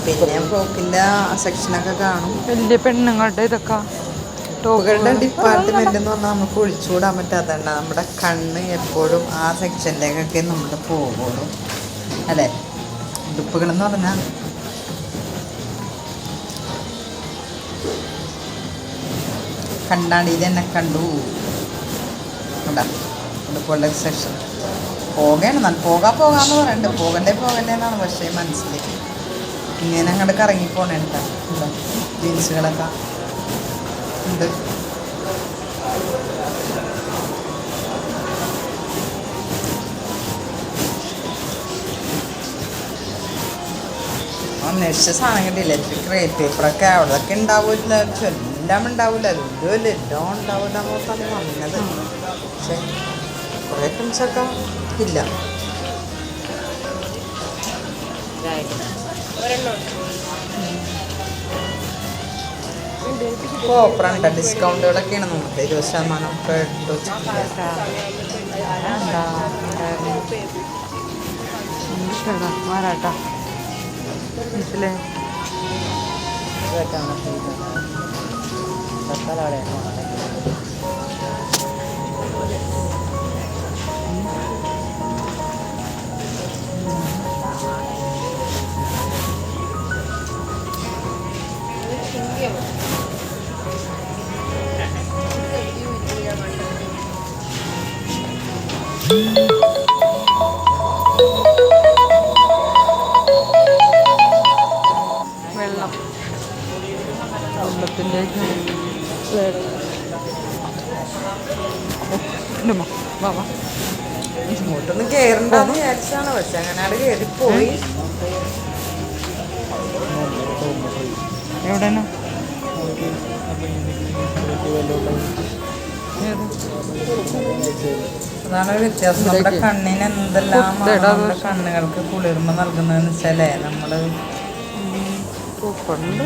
പിന്നെ ഫ്രോക്കിൻ്റെ സെക്ഷനൊക്കെ കാണും. വലിയ പെണ്ണുങ്ങളുടെ ഇതൊക്കെ ടോപ്പുകളുടെ ഡിപ്പാർട്ട്മെന്റ് എന്ന് പറഞ്ഞാൽ നമുക്ക് ഒഴിച്ചുകൂടാൻ പറ്റാത്തതുണ്ട്. നമ്മുടെ കണ്ണ് എപ്പോഴും ആ സെക്ഷനിലേക്കൊക്കെ നമ്മൾ പോകുള്ളൂ അല്ലേ. ഉടുപ്പുകളെന്ന് പറഞ്ഞാൽ കണ്ടാണ്ട് ഇതെന്നെ കണ്ടു ഉണ്ടാ ഉടുപ്പുകളുടെ സെക്ഷൻ പോകണം. നല്ല പോകാമെന്ന് പറയുന്നുണ്ട്. പോകണ്ടേ എന്നാണ് പക്ഷേ മനസ്സിലേക്ക് ഇങ്ങനെ അങ്ങോട്ട് കറങ്ങിപ്പോണേണ്ട ജീൻസുകളൊക്കെ ഉണ്ട്. അന്വേഷിച്ച സാധനം കിട്ടിയില്ല. ഇലക്ട്രിക് റേറ്റ് പേപ്പറൊക്കെ അവിടെയൊക്കെ ഉണ്ടാവില്ല, എല്ലാം ഉണ്ടാവില്ല, എല്ലാം ഉണ്ടാവില്ല എന്നോർത്താണ് വന്നത്. പക്ഷേ കുറേ ഐറ്റംസൊക്കെ ഇല്ല. ഓഫറുണ്ട്, ഡിസ്കൗണ്ടുകളൊക്കെയാണ് നമുക്ക് 20% ഒക്കെ ഇട്ട് വെച്ചിട്ടുണ്ട്. മാറാട്ടാ മനസ്സിലേ വെള്ളത്തിൻ്റെ ഇങ്ങോട്ടൊന്നും കയറണ്ടെന്ന് വിചാരിച്ചാണ്, പക്ഷെ അങ്ങനെ അവിടെ കയറിപ്പോയി. എവിടെയാണ് അതാണ് ഒരു വ്യത്യാസം. നമ്മുടെ കണ്ണിന് എന്തെല്ലാം നമ്മുടെ കണ്ണുകൾക്ക് കുളിർമ നൽകുന്നതെന്ന് വെച്ചാലേ നമ്മള് പൂക്കളുണ്ട്.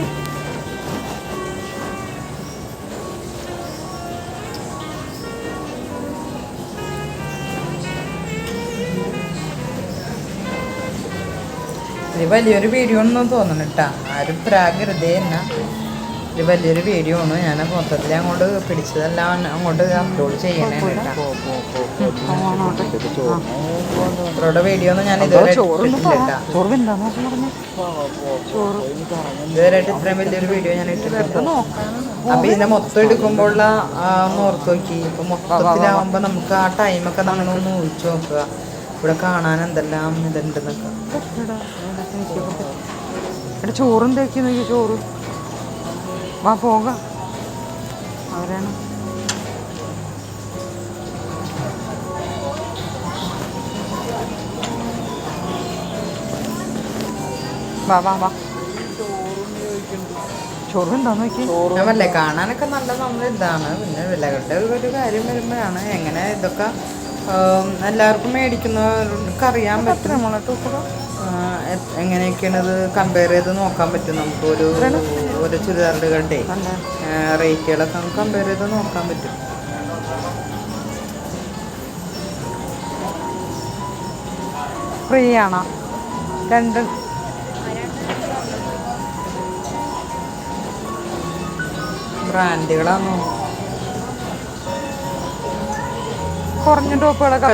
ഇത് വലിയൊരു വീഡിയോ ഒന്നും തോന്നണം കേട്ടാ, ആരും പ്രാകരുതേ തന്നെ. ഇത് വലിയൊരു വീഡിയോ ആണ്. ഞാൻ മൊത്തത്തിൽ അങ്ങോട്ട് പിടിച്ചതെല്ലാം അങ്ങോട്ട് അപ്ലോഡ് ചെയ്യണേ കേട്ടാ. ഇത്രയുടെ വീഡിയോ ഒന്നും ഞാൻ ഇതുവരെ ഇട്ടിട്ടില്ല കേട്ടാ. ഇതുവരെയായിട്ട് ഇത്രയും വലിയൊരു വീഡിയോ ഞാൻ ഇട്ടിട്ടില്ല. അപ്പൊ ഇതിനെ മൊത്തം എടുക്കുമ്പോഴുള്ള ഒന്ന് ഓർത്ത് നോക്കി. ഇപ്പൊ മൊത്തത്തിലാവുമ്പോ നമുക്ക് ആ ടൈമൊക്കെ നമ്മളൊന്ന് ഊഹിച്ചു നോക്കുക, ഇവിടെ കാണാൻ എന്തെല്ലാം ഇതുണ്ടെന്നൊക്കെ. ഇവിടെ ചോറും തേക്കി നോക്കി, ചോറ് വാ പോകാം. അവരാണ് വാ വാ വാ. ചോറ് എന്താന്ന് നോക്കി. ഞാൻ പറഞ്ഞേ കാണാനൊക്കെ നല്ല നമ്മൾ ഇതാണ്. പിന്നെ വിലകളുടെ ഒരു കാര്യം വരുമ്പോഴാണ് എങ്ങനെ ഇതൊക്കെ എല്ലാവർക്കും മേടിക്കുന്നവർക്ക് അറിയാൻ പറ്റും എങ്ങനെയൊക്കെയാണ് ഇത് കമ്പയർ ചെയ്ത് നോക്കാൻ പറ്റും. നമുക്ക് ഒരു ചുരിദാറുകളുടെ റേറ്റുകളൊക്കെ നമുക്ക് കമ്പയർ ചെയ്ത് നോക്കാൻ പറ്റും. ഫ്രീ ആണോ? രണ്ട് ബ്രാൻഡുകളാണോ? കുറഞ്ഞ ടോപ്പുകളൊക്കെ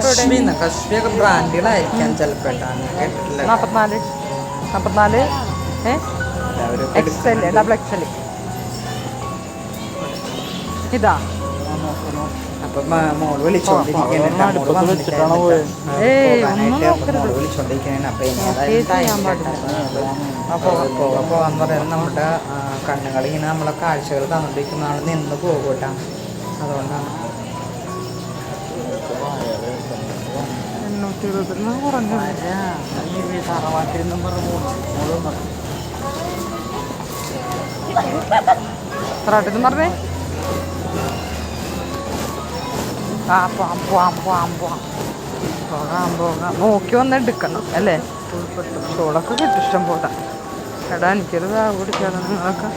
കശ്മീരൊക്കെ ബ്രാൻഡുകളായിരിക്കാം ചിലപ്പോൾ. 44 XL ഡബിൾ XL ഇതാ. അപ്പൊ മോള് വിളിച്ചോണ്ടിരിക്കണ. അപ്പൊ പോകാന്ന് പറയുന്നത് നമ്മുടെ കണ്ണുകളിങ്ങനെ നമ്മളെ കാഴ്ചകൾ തന്നിരിക്കുന്നതാണ്, നിന്ന് പോകൂട്ടാ. അതുകൊണ്ടാണ് 820 കുറഞ്ഞു. തറവാട്ടിന്ന് പറഞ്ഞേ പോകാം നോക്കി വന്ന് എടുക്കണം അല്ലേ. ഷോളൊക്കെ കിട്ടും ഇഷ്ടം പോലെ. എടാ എനിക്കൊരു ബാഗ് പിടിക്കാതെ നിങ്ങളൊക്കെ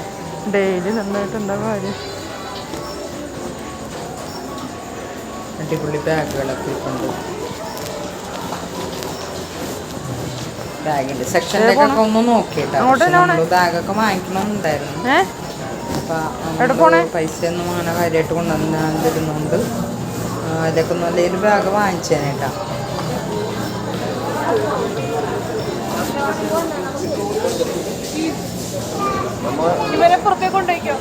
ഡെയിലി നന്നായിട്ട് എന്താ കാര്യം. അടിപൊളി ബാഗുകളൊക്കെ ഉണ്ട്. ബാഗിൻ്റെ സെക്ഷനിലേക്കൊക്കെ ഒന്ന് നോക്കിയിട്ടാ. നമ്മൾ ബാഗൊക്കെ വാങ്ങിക്കണമെന്നുണ്ടായിരുന്നു. അപ്പം പൈസയൊന്നും അങ്ങനെ കാര്യമായിട്ട് കൊണ്ടുവന്നിരുന്നുകൊണ്ട് അതിലൊക്കെ ഒന്ന് അല്ലെങ്കിൽ ബാഗ് വാങ്ങിച്ചേനേട്ടാ. ഇവരെ പുറത്തേക്ക് കൊണ്ടുപോയിക്കോ.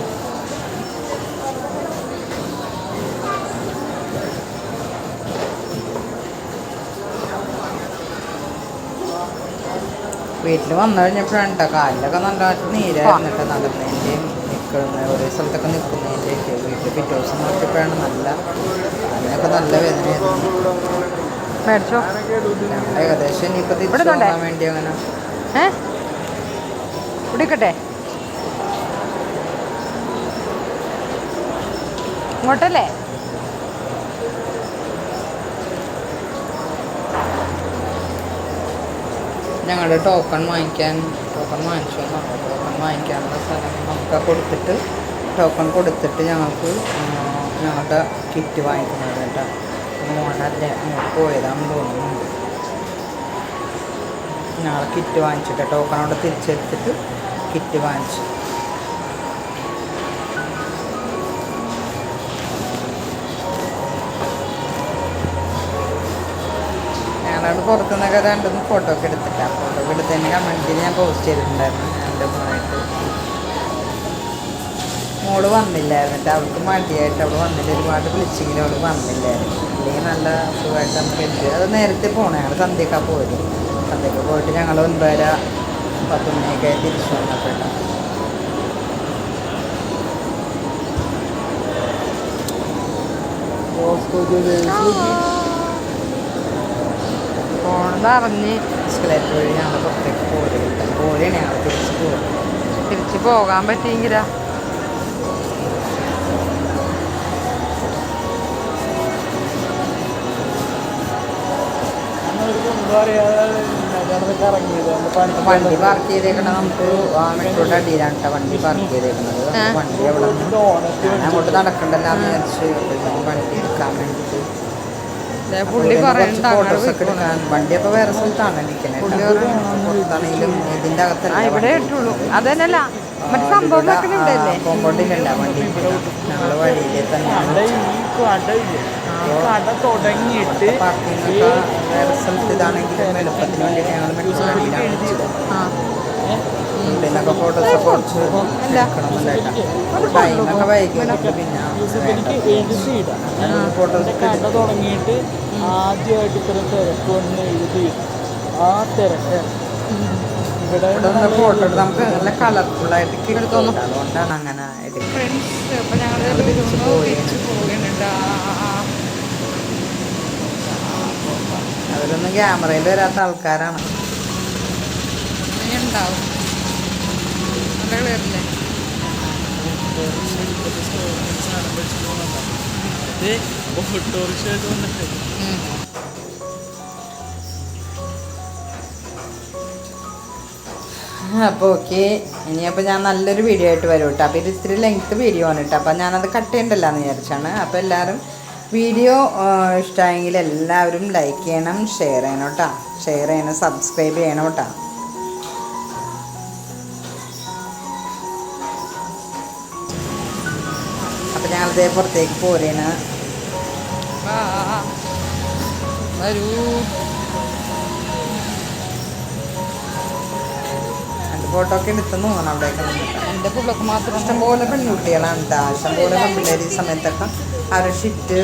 വീട്ടിൽ വന്നു കഴിഞ്ഞപ്പോഴാണ് കേട്ടോ കാലിലൊക്കെ നല്ലതായിട്ട് നീരായിരുന്നു കേട്ടോ. നടന്നതിൻ്റെയും നിൽക്കുന്ന ഓരോ സ്ഥലത്തൊക്കെ നിൽക്കുന്നതിൻ്റെയൊക്കെ. വീട്ടിൽ പിറ്റേ ദിവസം നോക്കിയപ്പോഴാണ് അതിനൊക്കെ നല്ല വേദനയായിരുന്നു. ഏകദേശം ഇനിയിപ്പോൾ തിരിച്ചു പോകാൻ വേണ്ടി അങ്ങനെ കുടിക്കട്ടെ. ഇങ്ങോട്ടല്ലേ? ഞങ്ങളുടെ ടോക്കൺ വാങ്ങിച്ചു ടോക്കൺ വാങ്ങിക്കാനുള്ള സ്ഥലം നമുക്ക് കൊടുത്തിട്ട് ടോക്കൺ കൊടുത്തിട്ട് ഞങ്ങളുടെ കിറ്റ് വാങ്ങിക്കുന്നത് കേട്ടോ. മോനല്ലേ അങ്ങോട്ട് പോയതാണെന്ന് തോന്നുന്നുണ്ട്. ഞങ്ങൾ കിറ്റ് വാങ്ങിച്ചിട്ട് ടോക്കൺ അവിടെ തിരിച്ചെടുത്തിട്ട് കിറ്റ് വാങ്ങിച്ചു. ഞാനവിടെ പുറത്തുനിന്നൊക്കെ 2-3 ഫോട്ടോ ഒക്കെ എടുത്തിട്ടാണ്. ഫോട്ടോ ഒക്കെ എടുത്തതിന് കമൻറ്റിൽ ഞാൻ പോസ്റ്റ് ചെയ്തിട്ടുണ്ടായിരുന്നു. എൻ്റെ മോനായിട്ട് മോള് വന്നില്ലായിരുന്നിട്ട്. അവൾക്ക് മടിയായിട്ട് അവൾ വന്നില്ല. ഒരുപാട് വിളിച്ചെങ്കിലും അവൾ വന്നില്ലായിരുന്നു. അല്ലെങ്കിൽ നല്ല സുഖമായിട്ട് നമുക്ക് എൻജോയ്. അത് നേരത്തെ പോകണം. ഞങ്ങൾ സന്ധ്യക്കാ പോയത്. സന്ധ്യക്ക് പോയിട്ട് ഞങ്ങൾ 9:30-10 മണിയൊക്കെ തിരിച്ചു വന്നപ്പോഴാണ്. പോണെന്നറിഞ്ഞ് എസ്കലേറ്റർ വഴി ഞങ്ങൾ പുറത്തേക്ക് പോലെയാണ് ഞങ്ങൾ തിരിച്ച് പോകാൻ പറ്റിയെങ്കിലാ. വണ്ടി പാർക്ക് ചെയ്തേക്കണത് നമുക്ക് ആ മെട്രോയുടെ അടിയിലാണ് കേട്ടോ വണ്ടി പാർക്ക് ചെയ്തേക്കുന്നത്. വണ്ടി അവിടെ ഞാൻ അങ്ങോട്ട് നടക്കണ്ടല്ലാന്ന് വിചാരിച്ച് വണ്ടി എടുക്കാൻ വേണ്ടിയിട്ട് ഫോട്ടോസൊക്കെ എടുക്കാൻ. വണ്ടിയൊക്കെ വേറെ സ്ഥലത്താണ് ഇരിക്കുന്നത്. പുറത്താണെങ്കിലും ഇതിൻ്റെ അകത്തല്ല ഇവിടെ ഇട്ടുള്ളൂ. അതന്നല്ല മറ്റേ സംഭവം കോമ്പൗണ്ടിലല്ല വണ്ടി. ഞങ്ങൾ വഴിയിലെ തന്നെയാണ് തുടങ്ങിയിട്ട് പാർക്കിങ്ങൊക്കെ വേറെ സ്ഥലത്ത്. ഇതാണെങ്കിലും എളുപ്പത്തിന് വേണ്ടിയിട്ട് ഞങ്ങൾ മെട്രോ വണ്ടിയിലാണ് വെച്ചത്. ഇതിനൊക്കെ ഫോട്ടോസൊക്കെ കുറച്ച് എടുക്കണമെന്നുണ്ടായിട്ടാണ്. ടൈമൊക്കെ വൈകിട്ട് പിന്നെ ഫോട്ടോസ് കട തുടങ്ങിയിട്ട് ആദ്യമായിട്ട് ഇത്ര തിരക്ക് വന്ന് എഴുതി ആ തിരക്ക് ഇവിടെ ഫോട്ടോ എടുത്ത് നമുക്ക് നല്ല കളർഫുള്ളായിട്ട് കിട്ടുന്നു. അതുകൊണ്ടാണ് അങ്ങനെ അവരൊന്നും ക്യാമറയിൽ വരാത്ത ആൾക്കാരാണ്. ഉണ്ടാവും. നല്ല ക്ലിയറില്ലേ? ഓട്ടോറിക്ഷ വന്നിട്ട് അപ്പോൾ ഓക്കെ. ഇനിയപ്പോൾ ഞാൻ നല്ലൊരു വീഡിയോ ആയിട്ട് വരും കേട്ടോ. അപ്പോൾ ഇത് ഇത്തിരി ലെങ്ത്ത് വീഡിയോ ആണ് കേട്ടോ. അപ്പോൾ ഞാനത് കട്ട് ചെയ്യണ്ടല്ലോ എന്ന് വിചാരിച്ചാണ്. അപ്പോൾ എല്ലാവരും വീഡിയോ ഇഷ്ടമായെങ്കിൽ എല്ലാവരും ലൈക്ക് ചെയ്യണം, ഷെയർ ചെയ്യണം കേട്ടോ. ഷെയർ ചെയ്യണം, സബ്സ്ക്രൈബ് ചെയ്യണം കേട്ടോ. അപ്പോൾ ഞങ്ങളിതേ പുറത്തേക്ക് പോരേണ്. വരൂ. ഫോട്ടോ ഒക്കെ എടുത്തെന്ന് തോന്നണം അവിടെയൊക്കെ നിന്നിട്ട്. എൻ്റെ പിള്ളക്ക് മാത്രം ഇഷ്ടംപോലെ പെൺകുട്ടികളാണ് കേട്ടോ. ഇഷ്ടംപോലെ പെൺപിള്ളേർ ഈ സമയത്തൊക്കെ അവരുടെ ഷിഫ്റ്റ്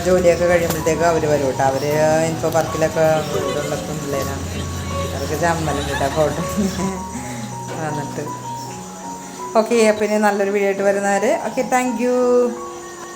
ജോലിയൊക്കെ കഴിയുമ്പോഴത്തേക്ക് അവർ വരും കേട്ടോ. അവർ ഇൻഫോ പാർക്കിലൊക്കെ ഉള്ള പെൺപിള്ളേരാണ്. അവർക്ക് ചമ്മലുണ്ട് കേട്ടോ ഫോട്ടോ വന്നിട്ട്. ഓക്കെ, അപ്പോൾ ഇനി നല്ലൊരു വീഡിയോ ആയിട്ട് വരുന്നവർ. Okay, thank you.